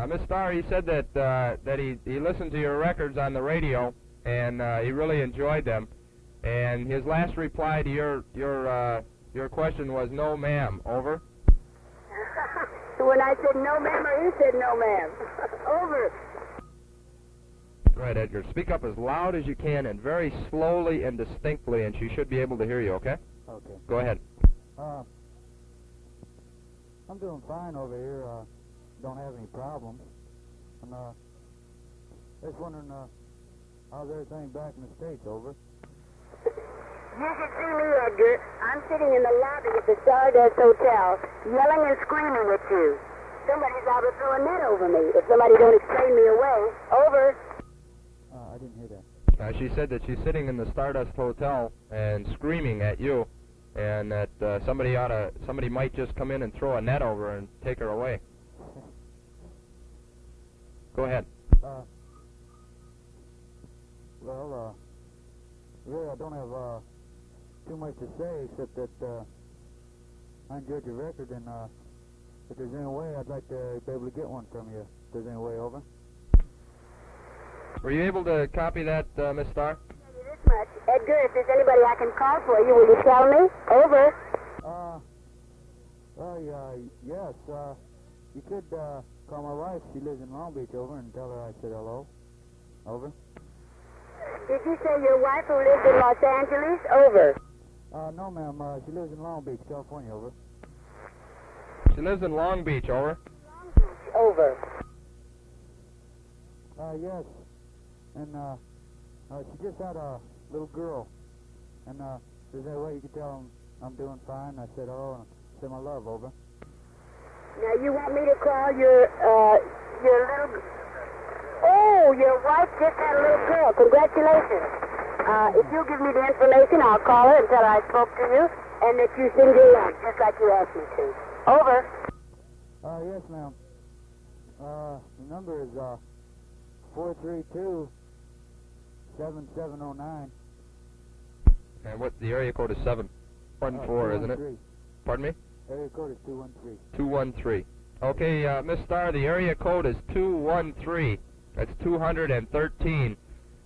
Miss Starr, he said that he listened to your records on the radio, and he really enjoyed them. And his last reply to your question was no, ma'am. Over. When I said no, ma'am, or he said no, ma'am. Over. Right, Edgar. Speak up as loud as you can and very slowly and distinctly, and she should be able to hear you, okay? Okay. Go ahead. I'm doing fine over here. Don't have any problems. And just wondering how's everything back in the States, over. You should see me, Edgar. I'm sitting in the lobby of the Stardust Hotel, yelling and screaming at you. Somebody's out to throw a net over me. If somebody don't explain me away, over. I didn't hear that. She said that she's sitting in the Stardust Hotel and screaming at you, and that somebody might just come in and throw a net over her and take her away. Go ahead. Well, really, I don't have too much to say except that I enjoyed your record, and if there's any way, I'd like to be able to get one from you. If there's any way, over. Were you able to copy that, Miss Starr? Tell you this much, Edgar. If there's anybody I can call for you, will you tell me? Over. Well, yes. You could call my wife. She lives in Long Beach, over, and tell her I said hello. Over. Did you say your wife who lives in Los Angeles? Over. No, ma'am. She lives in Long Beach, California, over. She lives in Long Beach, over. Over. Yes. And she just had a little girl. And is there a way you could tell him I'm doing fine? I said hello and said my love, over. Now you want me to call your little... Oh, your wife just had a little girl. Congratulations. If you'll give me the information, I'll call her and tell her I spoke to you and that you send your love, just like you asked me to. Over. Yes, ma'am. The number is 432-7709. And what, the area code is 714, isn't it? Pardon me? Area code is 213. 213. Okay, Miss Starr, the area code is 213. That's 213.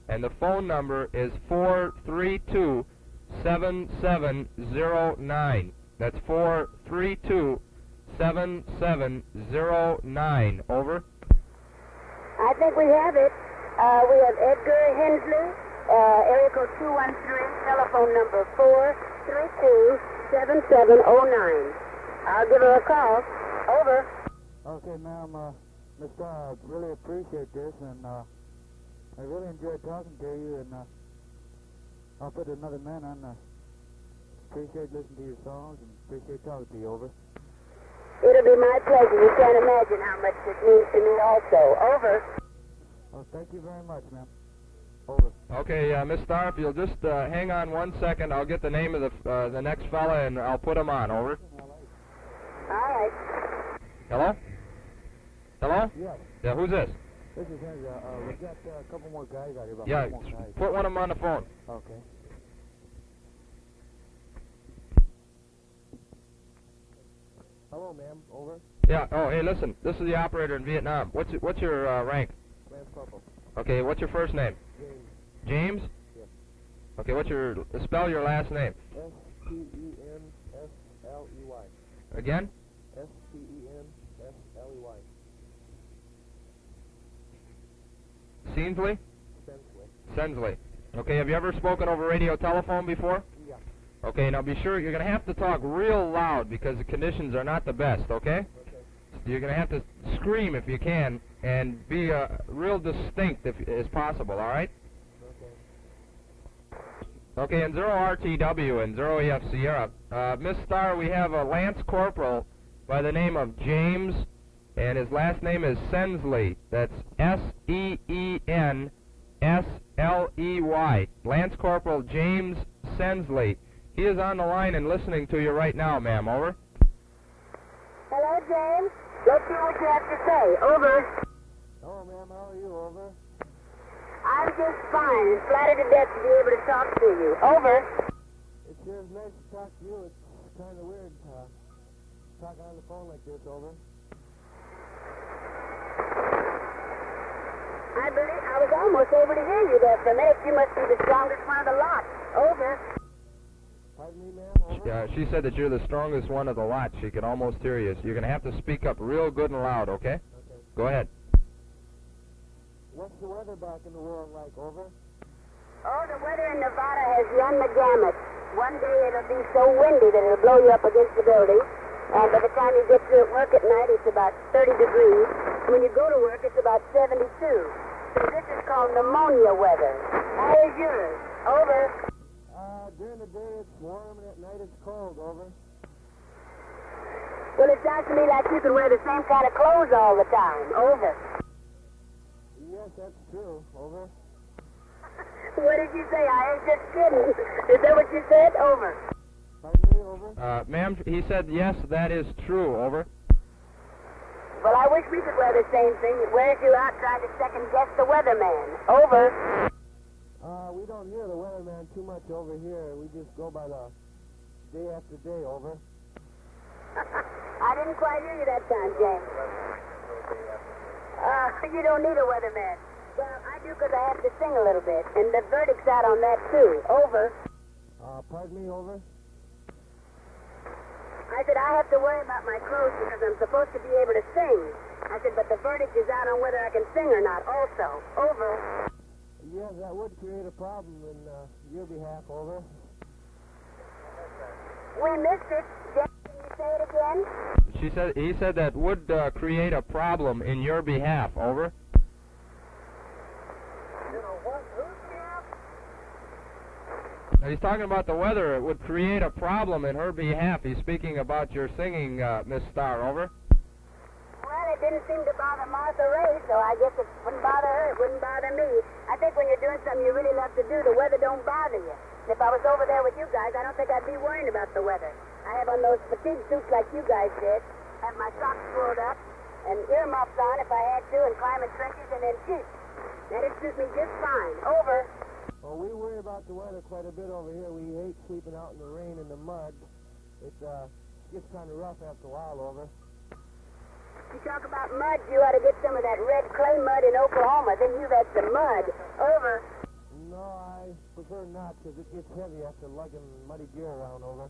And the phone number is 432-7709. That's 432-7709. Over. I think we have it. We have Edgar Hensley, area code 213, telephone number 432-7709. I'll give her a call. Over. Okay, ma'am. Miss Starr, I really appreciate this, and I really enjoyed talking to you, and I'll put another man on. Appreciate listening to your songs, and appreciate talking to you, over. It'll be my pleasure. You can't imagine how much this means to me also. Over. Well, thank you very much, ma'am. Over. Okay, Miss Starr, if you'll just hang on 1 second, I'll get the name of the next fella, and I'll put him on. Over. All right. Hello? Hello? Yes. Yeah, who's this? This is Henry. We've got a couple more guys out here. About Yeah, four more guys. put one of them on the phone. Okay. Hello, ma'am. Over. Yeah. Oh, hey, listen. This is the operator in Vietnam. What's your rank? Lance Corporal. Okay. What's your first name? James. James. Yes. Okay. Spell your last name? S-T-E-N-S-L-E-Y. Again? S-T-E-N-S-L-E-Y. Sensley? Sensley. Sensley. Okay. Have you ever spoken over radio telephone before? Yeah. Okay. Now be sure you're going to have to talk real loud because the conditions are not the best. Okay. Okay. You're going to have to scream if you can and be real distinct if is possible. All right. Okay, and 0RTW and 0EF Sierra. Miss Starr, we have a Lance Corporal by the name of James, and his last name is Sensley. That's S-E-E-N-S-L-E-Y. Lance Corporal James Sensley. He is on the line and listening to you right now, ma'am. Over. Hello, James. Let's see what you have to say. Over. Hello, ma'am. How are you? Over. I'm just fine and flattered to death to be able to talk to you. Over. It sure is nice to talk to you. It's kind of weird talking on the phone like this. Over. I believe I was almost able to hear you there for a minute. You must be the strongest one of the lot. Over. Pardon me, ma'am. Over. Yeah, she said that you're the strongest one of the lot. She can almost hear you. So you're going to have to speak up real good and loud, okay? Okay. Go ahead. What's the weather back in the world like? Over. Oh, the weather in Nevada has run the gamut. One day it'll be so windy that it'll blow you up against the building. And by the time you get to work at night, it's about 30 degrees. When you go to work, it's about 72. So this is called pneumonia weather. How is yours? Over. During the day it's warm and at night it's cold, over. Well, it sounds to me like you can wear the same kind of clothes all the time. Over. Yes, that's true, over. What did you say? I ain't just kidding. Is that what you said? Over. Pardon me, over. Ma'am, he said yes, that is true. Over. Well, I wish we could wear the same thing. It wears you out trying to second-guess the weatherman. Over. We don't hear the weatherman too much over here. We just go by the day after day, over. I didn't quite hear you that time, James. You don't need a weatherman. Well, I do because I have to sing a little bit, and the verdict's out on that, too. Over. Pardon me, over. I said I have to worry about my clothes because I'm supposed to be able to sing. I said, but the verdict is out on whether I can sing or not also. Over. Yes, that would create a problem in your behalf, over. We missed it. James, can you say it again? He said that would create a problem in your behalf. Over. He's talking about the weather. It would create a problem in her behalf. He's speaking about your singing, Miss Starr. Over. Well, it didn't seem to bother Martha Ray, so I guess it wouldn't bother her. It wouldn't bother me. I think when you're doing something you really love to do, the weather don't bother you. And if I was over there with you guys, I don't think I'd be worrying about the weather. I have on those fatigue suits like you guys did, have my socks rolled up, and earmuffs on if I had to, and climb in trenches, and then shoot. That'd suit me just fine. Over. Well, we worry about the weather quite a bit over here. We hate sleeping out in the rain and the mud. It gets kind of rough after a while, over. You talk about mud, you ought to get some of that red clay mud in Oklahoma. Then you've had some mud. Over. No, I prefer not, because it gets heavy after lugging muddy gear around, over.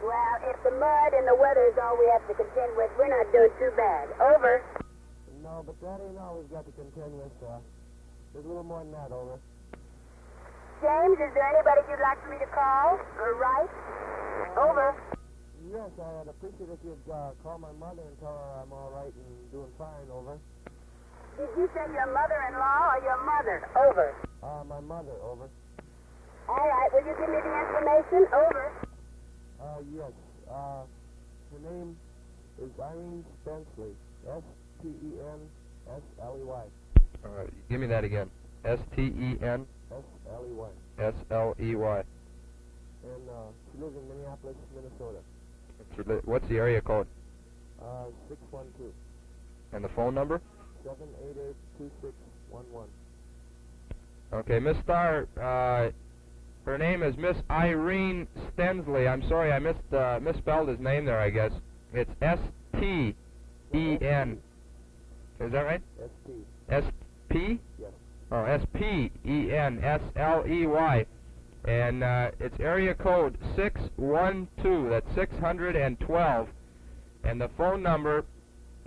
Well, if the mud and the weather is all we have to contend with, we're not doing too bad. Over. No, but that ain't all we've got to contend with, There's a little more than that, over. James, is there anybody you'd like for me to call or write? Over. Yes, I'd appreciate if you'd call my mother and tell her I'm all right and doing fine, over. Did you say your mother-in-law or your mother? Over. My mother, over. All right, will you give me the information? Over. Yes. Her name is Irene Spensley. S-T-E-N-S-L-E-Y. Give me that again. S-T-E-N. S-L-E-Y. S-L-E-Y. And she lives in Minneapolis, Minnesota. What's the area code? 612. And the phone number? 788-2611. Okay, Miss Starr, her name is Miss Irene Stensley. I'm sorry, I misspelled his name there, I guess. It's S-T-E-N. Is that right? S-P. S-P? Yes. Oh, S-P-E-N-S-L-E-Y. And it's area code 612. That's 612. And the phone number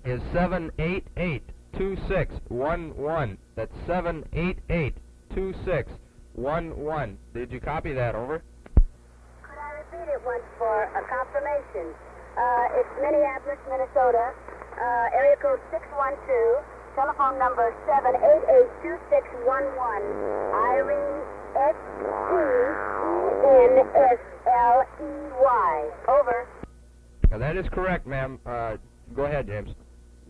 is 788-2611. That's 788-2611. Did you copy that? Over. Could I repeat it once for a confirmation? It's Minneapolis, Minnesota, area code 612, telephone number 788-2611, Irene S-T-E-N-S-L-E-Y. Over. Now, that is correct, ma'am. Go ahead, James.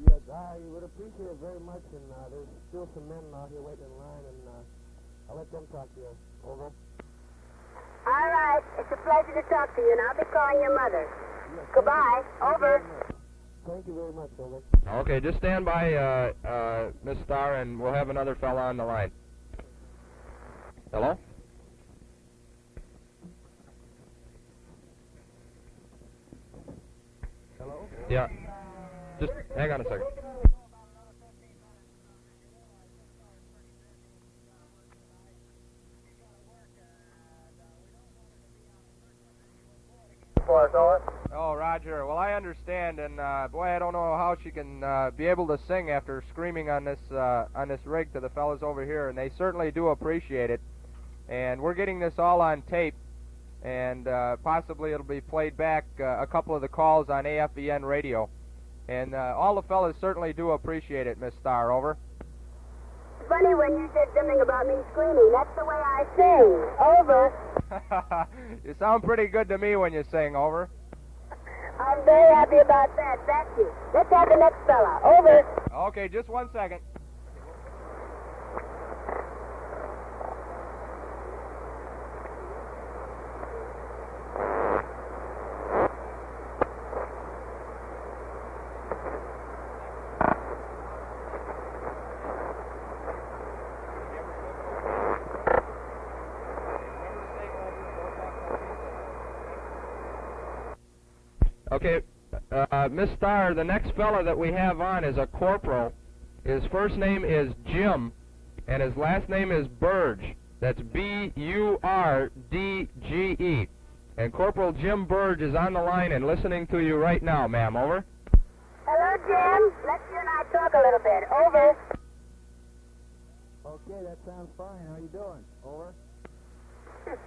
Yes, I would appreciate it very much, and there's still some men out here waiting in line, and I'll let them talk to you. Over. All right. It's a pleasure to talk to you, and I'll be calling your mother. Yes, Goodbye. Over. Thank you very much, over. Okay, just stand by, Miss Starr, and we'll have another fella on the line. Hello? Hello? Yeah. Just hang on a second. Oh, Roger. Well, I understand, and boy, I don't know how she can be able to sing after screaming on this rig to the fellas over here, and they certainly do appreciate it. And we're getting this all on tape, and possibly it'll be played back, a couple of the calls on AFEN radio. And all the fellas certainly do appreciate it, Miss Starr. Over. Funny when you said something about me screaming. That's the way I sing. Over. You sound pretty good to me when you sing. Over. I'm very happy about that. Thank you. Let's have the next fella. Over. Okay, just 1 second. Okay, Miss Starr, the next fella that we have on is a corporal. His first name is Jim, and his last name is Burge. That's B-U-R-D-G-E. And Corporal Jim Burge is on the line and listening to you right now, ma'am. Over. Hello, Jim. Let's you and I talk a little bit. Over. Okay, that sounds fine. How you doing? Over. Did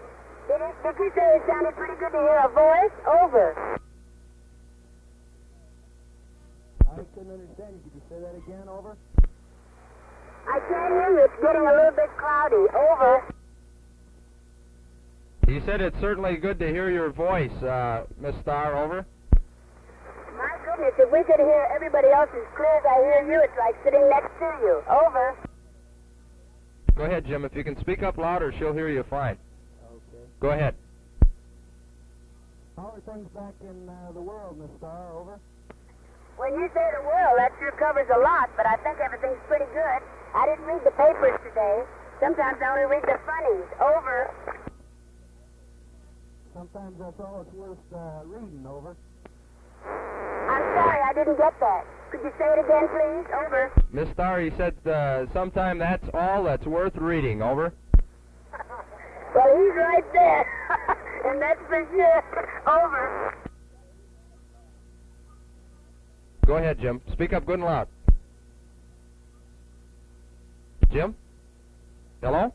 you say it sounded pretty good to hear a voice? Over. I couldn't understand you. Could you say that again? Over. I can't hear you. It's getting a little bit cloudy. Over. He said it's certainly good to hear your voice, Miss Starr. Over. My goodness, if we could hear everybody else as clear as I hear you, it's like sitting next to you. Over. Go ahead, Jim. If you can speak up louder, she'll hear you fine. Okay. Go ahead. How are things back in the world, Miss Starr? Over. When you say the world, that sure covers a lot, but I think everything's pretty good. I didn't read the papers today. Sometimes I only read the funnies. Over. Sometimes that's all it's worth reading. Over. I'm sorry, I didn't get that. Could you say it again, please? Over. Miss Starr, he said sometime that's all that's worth reading. Over. Well, he's right there. And that's for sure. Over. Go ahead, Jim. Speak up good and loud. Jim? Hello?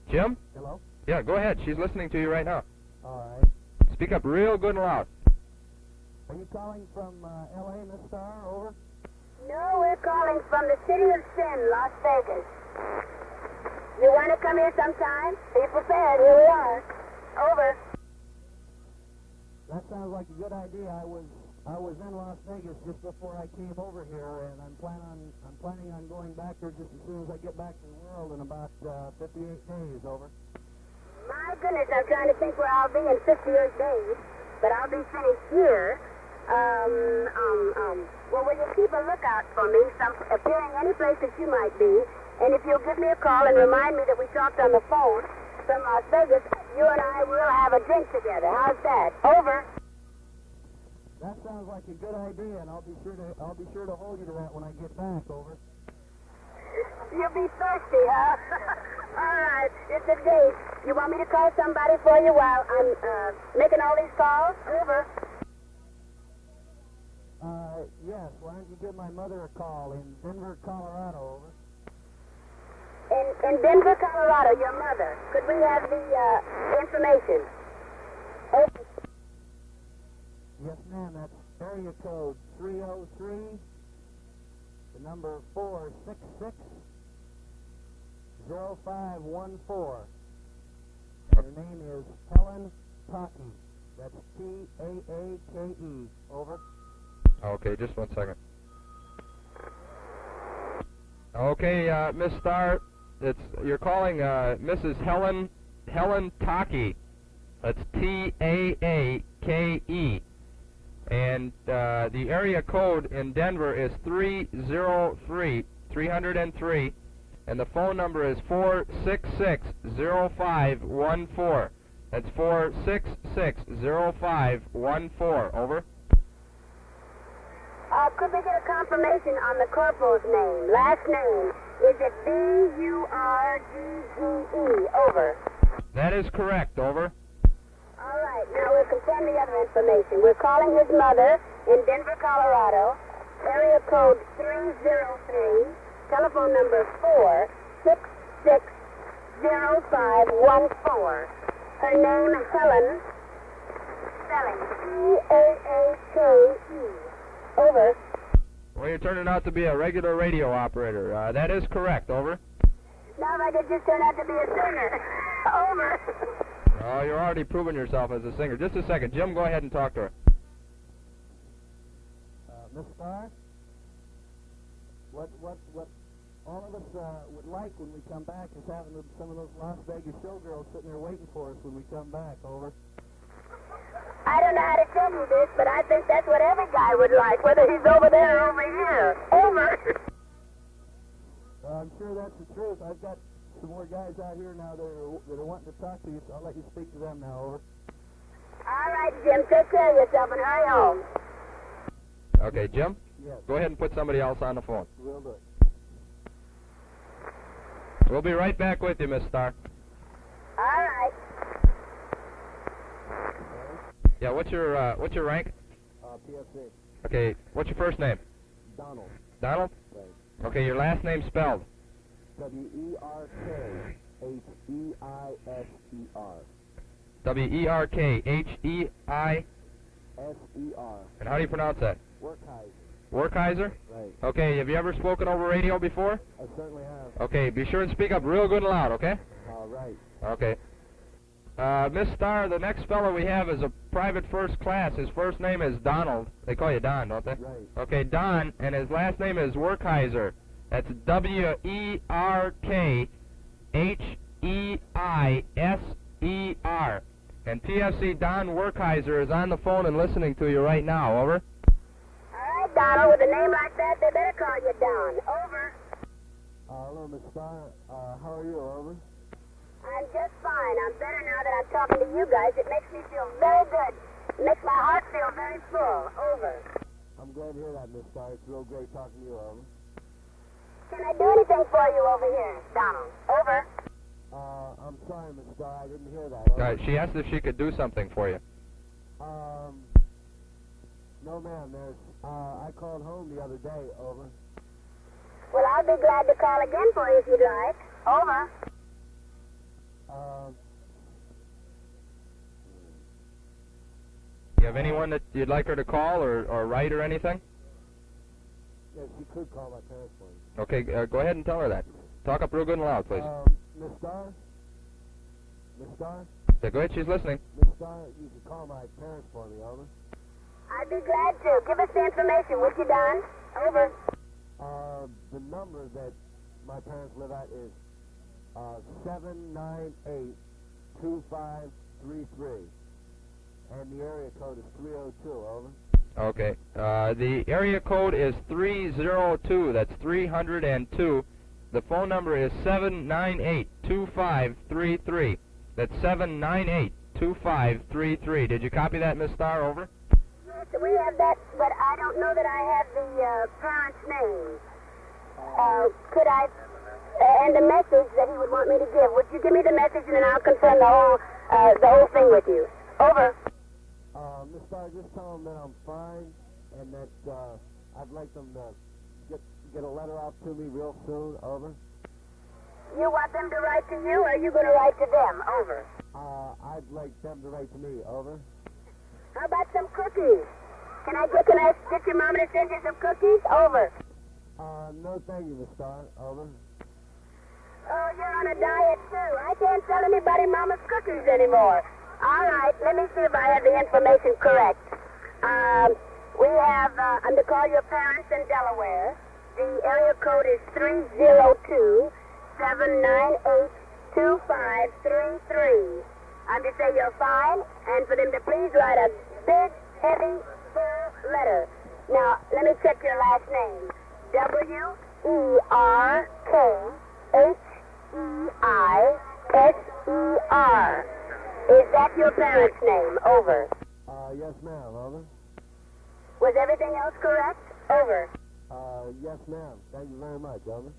Jim? Hello? Yeah, go ahead. She's listening to you right now. All right. Speak up real good and loud. Are you calling from L.A., Miss Starr? Over. No, we're calling from the city of sin, Las Vegas. You want to come here sometime? Be prepared. Here we are. Over. That sounds like a good idea. I was in Las Vegas just before I came over here, and I'm planning on going back there just as soon as I get back to the world in about 58 days. Over. My goodness, I'm trying to think where I'll be in 58 days, but I'll be finished here. Well, will you keep a lookout for me, appearing any place that you might be, and if you'll give me a call and remind me that we talked on the phone from Las Vegas, you and I will have a drink together. How's that? Over. That sounds like a good idea, and I'll be sure to hold you to that when I get back. Over. You'll be thirsty, huh? All right, it's a date. You want me to call somebody for you while I'm making all these calls? Over. Yes. Why don't you give my mother a call in Denver, Colorado? Over. In Denver, Colorado, your mother. Could we have the information? Over. Yes, ma'am. That's area code 303, the number 466-0514. Her name is Helen Taki. That's T-A-A-K-E. Over. Okay, just 1 second. Okay, Miss Starr, you're calling Mrs. Helen Taki. That's T-A-A-K-E. And the area code in Denver is 303, and the phone number is 466-0514. That's 466-0514. Over. Could we get a confirmation on the corporal's name? Last name, is it B-U-R-G-G-E? Over. That is correct. Over. All right, now we'll confirm the other information. We're calling his mother in Denver, Colorado, area code 303, telephone number 466-0514. Her name, Helen. Spelling, C-A-A-K-E. Over. Well, you're turning out to be a regular radio operator. That is correct. Over. Now I could just turn out to be a singer. Over. Oh, you're already proving yourself as a singer. Just a second. Jim, go ahead and talk to her. Miss Starr, what all of us would like when we come back is having some of those Las Vegas showgirls sitting there waiting for us when we come back. Over. I don't know how to tell you this, but I think that's what every guy would like, whether he's over there or over here. Over. I'm sure that's the truth. I've got some more guys out here now that are wanting to talk to you, so I'll let you speak to them now. Over. All right, Jim, take care of yourself and hurry home. Okay, Jim? Yes. Go ahead and put somebody else on the phone. We'll do it. We'll be right back with you, Miss Starr. All right. Yeah, what's your rank? PFC. Okay, what's your first name? Donald. Donald? Right. Okay, your last name spelled? W-E-R-K-H-E-I-S-E-R. W-E-R-K-H-E-I... S-E-R. And how do you pronounce that? Werkheiser. Werkheiser? Right. Okay, have you ever spoken over radio before? I certainly have. Okay, be sure and speak up real good and loud, okay? All right. Okay. Miss Starr, the next fellow we have is a private first class. His first name is Donald. They call you Don, don't they? Right. Okay, Don, and his last name is Werkheiser. That's W-E-R-K-H-E-I-S-E-R. And PFC Don Werkheiser is on the phone and listening to you right now. Over. All right, Donald, with a name like that, they better call you Don. Over. Hello, Miss Starr. How are you? Over. I'm just fine. I'm better now that I'm talking to you guys. It makes me feel very good. It makes my heart feel very full. Over. I'm glad to hear that, Miss Starr. It's real great talking to you. Over. Can I do anything for you over here, Donald? Over. I'm sorry, Miss Starr. I didn't hear that. Over. She asked if she could do something for you. No, ma'am. I called home the other day. Over. Well, I'll be glad to call again for you if you'd like. Over. You have anyone that you'd like her to call or write or anything? Yes, she could call my parents for me. Okay, go ahead and tell her that. Talk up real good and loud, please. Miss Starr? Miss Starr? Yeah, go ahead, she's listening. Miss Starr, you could call my parents for me. Over. I'd be glad to. Give us the information, would you, Don? Over. The number that my parents live at is 798-2533. And the area code is 302. Over. Okay. The area code is 302. That's 302. The phone number is 798-2533. That's 798-2533. Did you copy that, Miss Starr? Over. Yes, we have that, but I don't know that I have the parent's name. Could I... and the message that he would want me to give. Would you give me the message, and then I'll confirm the whole thing with you. Over. Miss Starr, just tell them that I'm fine, and that I'd like them to get a letter off to me real soon. Over. You want them to write to you, or are you going to write to them? Over. I'd like them to write to me. Over. How about some cookies? Can I get your mama to send you some cookies? Over. No, thank you, Miss Starr. Over. Oh, you're on a diet, too. I can't tell anybody mama's cookies anymore. All right, let me see if I have the information correct. We have, I'm to call your parents in Delaware. The area code is 302-798-2533. I'm to say you're fine, and for them to please write a big, heavy, full letter. Now, let me check your last name. W-E-R-K-H-E-I-S-E-R. Is that your parents' name? Over. Yes, ma'am. Over. Was everything else correct? Over. Yes, ma'am. Thank you very much. Over.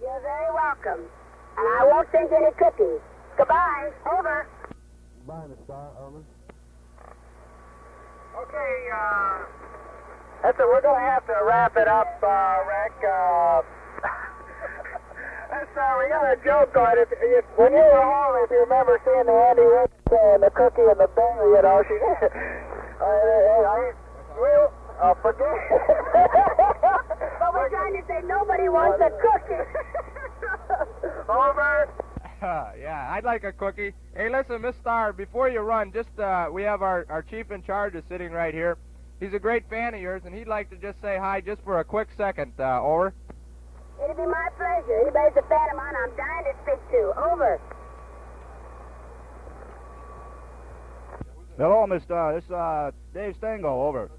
You're very welcome. And I won't send you any cookies. Goodbye. Over. Bye, Miss Starr. Over. Okay, that's it. We're going to have to wrap it up, Rick. This We got a joke on it. When you were home, if you remember seeing the Andy Rick and the cookie and the bear, you know, she... forget. But we're trying to say nobody wants a cookie. Over. Yeah, I'd like a cookie. Hey, listen, Miss Starr, before you run, just we have our chief in charge is sitting right here. He's a great fan of yours, and he'd like to just say hi just for a quick second. Over. It'd be my pleasure. Anybody's a fan of mine, I'm dying to speak to. Over. Hello, Miss Starr. This is Dave Stengel. Over.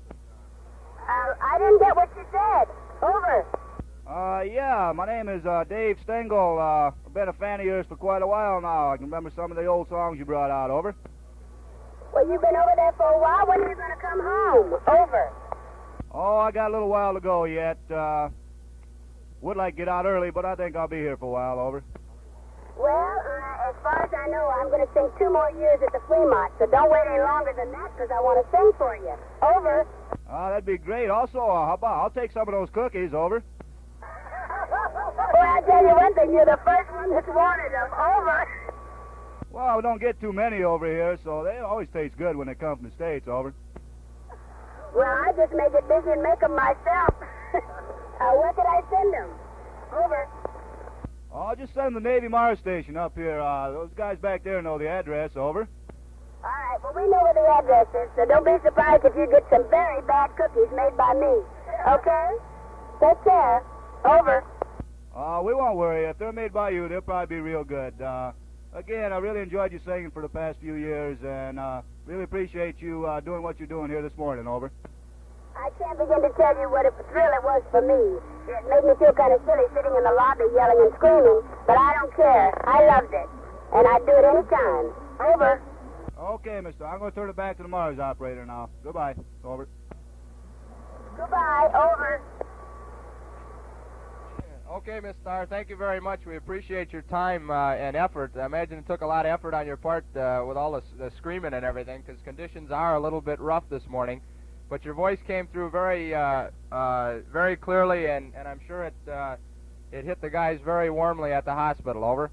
I didn't get what you said. Over. Yeah, my name is Dave Stengel. I've been a fan of yours for quite a while now. I can remember some of the old songs you brought out. Over. Well, you've been over there for a while. When are you going to come home? Over. Oh, I got a little while to go yet. Would like to get out early, but I think I'll be here for a while. Over. Well, as far as I know, I'm going to sing 2 more years at the Fremont, so don't wait any longer than that, because I want to sing for you. Over. That'd be great. Also, how about I'll take some of those cookies. Over. Well, I'll tell you one thing, you're the first one that's wanted them. Over. Well, we don't get too many over here, so they always taste good when they come from the States. Over. Well, I just make it busy and make them myself. Where could I send them? Over. I'll just send the Navy Mars station up here. Those guys back there know the address. Over. All right, well, we know where the address is, so don't be surprised if you get some very bad cookies made by me. Okay? Take care. Over. We won't worry. If they're made by you, they'll probably be real good. Again, I really enjoyed you singing for the past few years, and really appreciate you doing what you're doing here this morning. Over. I can't begin to tell you what a thrill it was for me. It made me feel kind of silly sitting in the lobby yelling and screaming, but I don't care. I loved it, and I'd do it any time. Over. Okay, mister. I'm going to turn it back to the Mars operator now. Goodbye. Over. Goodbye. Over. Okay, Miss Starr, thank you very much. We appreciate your time and effort. I imagine it took a lot of effort on your part with all the screaming and everything, because conditions are a little bit rough this morning. But your voice came through very very clearly, and I'm sure it hit the guys very warmly at the hospital. Over.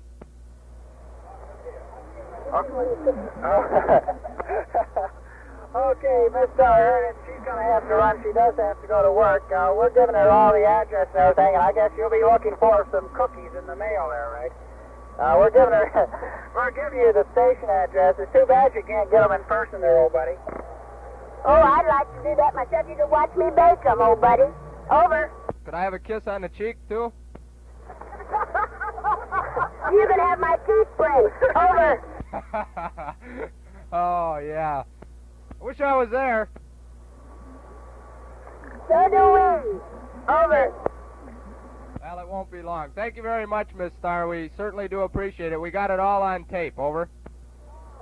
Okay, Miss Starr, she's going to have to run. She does have to go to work. We're giving her all the address and everything, and I guess you'll be looking for some cookies in the mail there, right? We're giving you the station address. It's too bad you can't get them in person there, old buddy. Oh, I'd like to do that myself. You can watch me bake them, old buddy. Over. Could I have a kiss on the cheek, too? You can have my teeth print. Over. Oh, yeah. I wish I was there. So do we. Over. Well, it won't be long. Thank you very much, Miss Starr. We certainly do appreciate it. We got it all on tape. Over.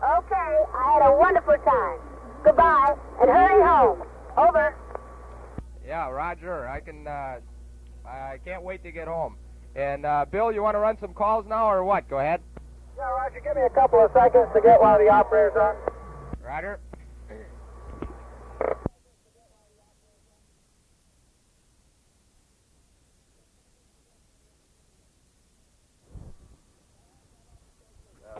Okay, I had a wonderful time. Goodbye, and hurry home. Over. Yeah, Roger. I can't wait to get home. And, Bill, you want to run some calls now, or what? Go ahead. Yeah, Roger, give me a couple of seconds to get one of the operators on. Roger.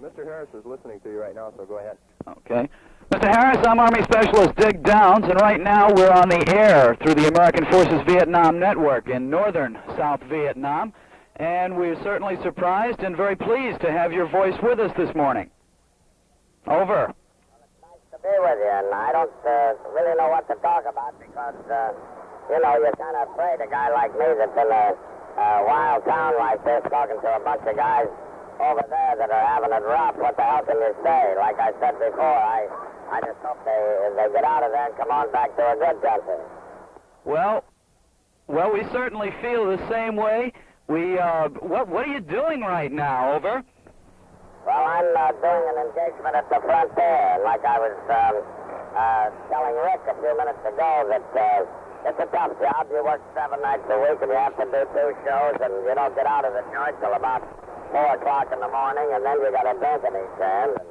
Mr. Harris is listening to you right now, so go ahead. Okay. Mr. Harris, I'm Army Specialist Dick Downs, and right now we're on the air through the American Forces Vietnam Network in northern South Vietnam, and we're certainly surprised and very pleased to have your voice with us this morning. Over. Nice to be with you, and I don't really know what to talk about because, you're kind of afraid a guy like me that's in a wild town like this talking to a bunch of guys over there that are having it rough. What the hell can you say? Like I said before, I just hope they get out of there and come on back to a good country. Well, we certainly feel the same way. What are you doing right now? Over. Well, I'm doing an engagement at the frontier. Like I was telling Rick a few minutes ago that it's a tough job. You work 7 nights a week and you have to do 2 shows, and you don't get out of the joint till about 4 o'clock in the morning, and then you got a drink in each hand, and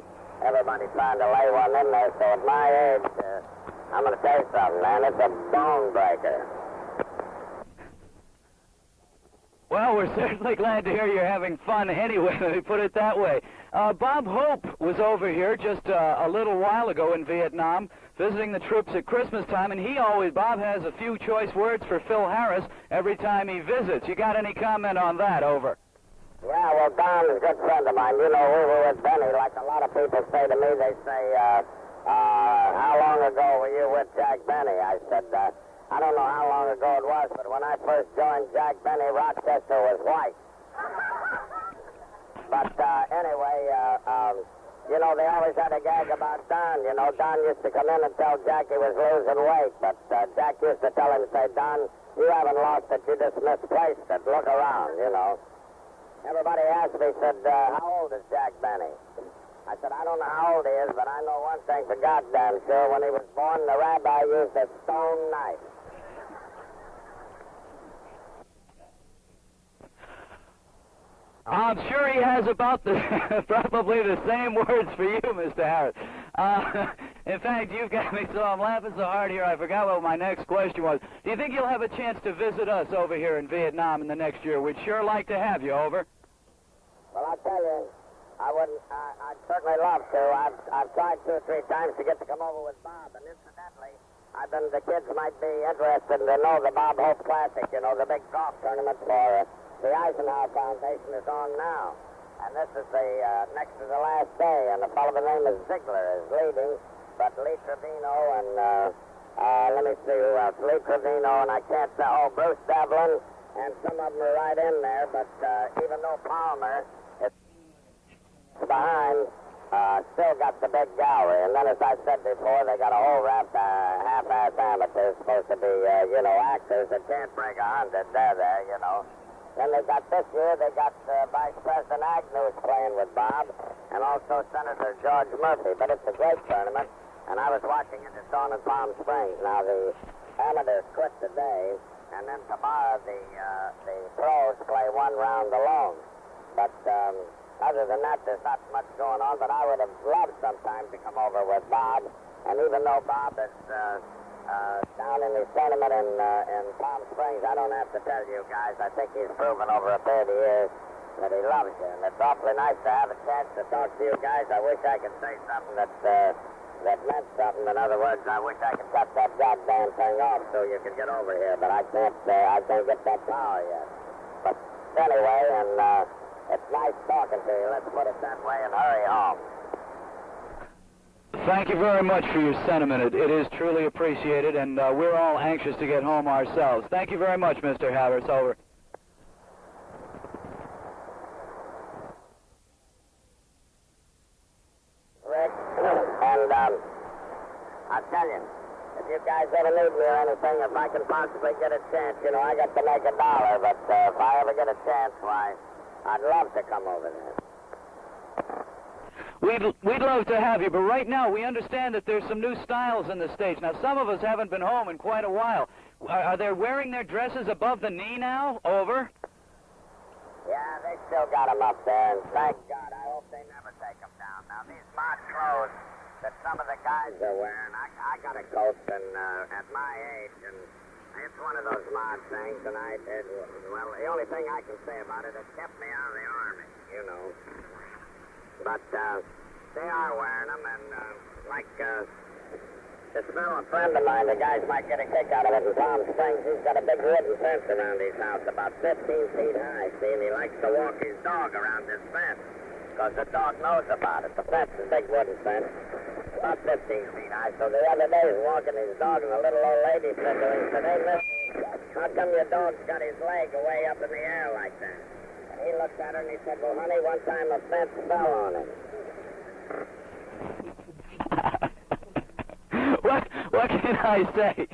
everybody trying to lay one in there. So at my age, I'm going to tell you something, man. It's a bone breaker. Well, we're certainly glad to hear you're having fun anyway, let me put it that way. Bob Hope was over here just a little while ago in Vietnam, visiting the troops at Christmas time, and Bob has a few choice words for Phil Harris every time he visits. You got any comment on that? Over. Yeah, well, Don is a good friend of mine. You know, we were with Benny, like a lot of people say to me. They say, how long ago were you with Jack Benny? I said, I don't know how long ago it was, but when I first joined Jack Benny, Rochester was white. But anyway, you know, they always had a gag about Don. You know, Don used to come in and tell Jack he was losing weight, but Jack used to tell him, say, Don, you haven't lost it, you just misplaced it. Look around, you know. Everybody asked me, said, how old is Jack Benny? I said, I don't know how old he is, but I know one thing for goddamn sure. When he was born, the rabbi used a stone knife. I'm sure he has about probably the same words for you, Mr. Harris. In fact, you've got me so I'm laughing so hard here, I forgot what my next question was. Do you think you'll have a chance to visit us over here in Vietnam in the next year? We'd sure like to have you, over. Well, I'll tell you, I'd certainly love to. I've tried 2 or 3 times to get to come over with Bob, and incidentally, the kids might be interested to know the Bob Hope Classic, you know, the big golf tournament for the Eisenhower Foundation is on now. And this is the next to the last day, and the fellow by the name of Ziegler is leading, but Lee Trevino and, let me see who else, Lee Trevino, and I can't say, Bruce Devlin, and some of them are right in there, but even though Palmer is behind, still got the big gallery. And then, as I said before, they got a whole raft of half-ass amateurs supposed to be, you know, actors that can't break 100. They're there, you know. Then they got this year, they got Vice President Agnew playing with Bob, and also Senator George Murphy. But it's a great tournament, and I was watching it at Dawn in Palm Springs. Now, the amateurs quit today, and then tomorrow the pros play 1 round alone. But other than that, there's not much going on, but I would have loved sometime to come over with Bob. And even though Bob is down in his tournament in Palm Springs, I don't have to tell you guys. I think he's proven over a period of years that he loves you. And it's awfully nice to have a chance to talk to you guys. I wish I could say something that meant something. In other words, I wish I could cut that goddamn thing off so you could get over here. But I can't get that power yet. But anyway, and it's nice talking to you. Let's put it that way and hurry home. Thank you very much for your sentiment. It is truly appreciated, and we're all anxious to get home ourselves. Thank you very much, Mr. Harris. Over. Rick, and I'll tell you, if you guys ever need me or anything, if I can possibly get a chance, you know, I got to make $1, but if I ever get a chance, why, I'd love to come over there. We'd love to have you, but right now we understand that there's some new styles in the States. Now, some of us haven't been home in quite a while. Are they wearing their dresses above the knee now? Over? Yeah, they still got them up there, and thank God, I hope they never take them down. Now, these mod clothes that some of the guys are wearing, I got a coat and, at my age, and it's one of those mod things, and well, the only thing I can say about it, it kept me out of the Army, you know. But they are wearing them, and this fellow, a friend of mine, the guys might get a kick out of it in Palm Springs. He's got a big wooden fence around his house, about 15 feet high, see, and he likes to walk his dog around this fence, because the dog knows about it. The fence is a big wooden fence, about 15 feet high. So the other day, he was walking his dog, and the little old lady said to him, hey, mister, how come your dog's got his leg way up in the air like that? He looked at her and he said, well, honey, one time a fence fell on him. What can I say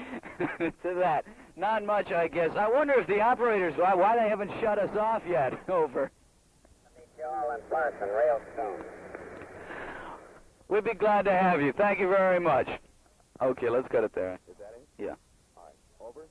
to that? Not much, I guess. I wonder if the operators, why they haven't shut us off yet. Over. I'll meet you all in person real soon. We'd be glad to have you. Thank you very much. Okay, let's cut it there. Is that it? Yeah. All right. Over.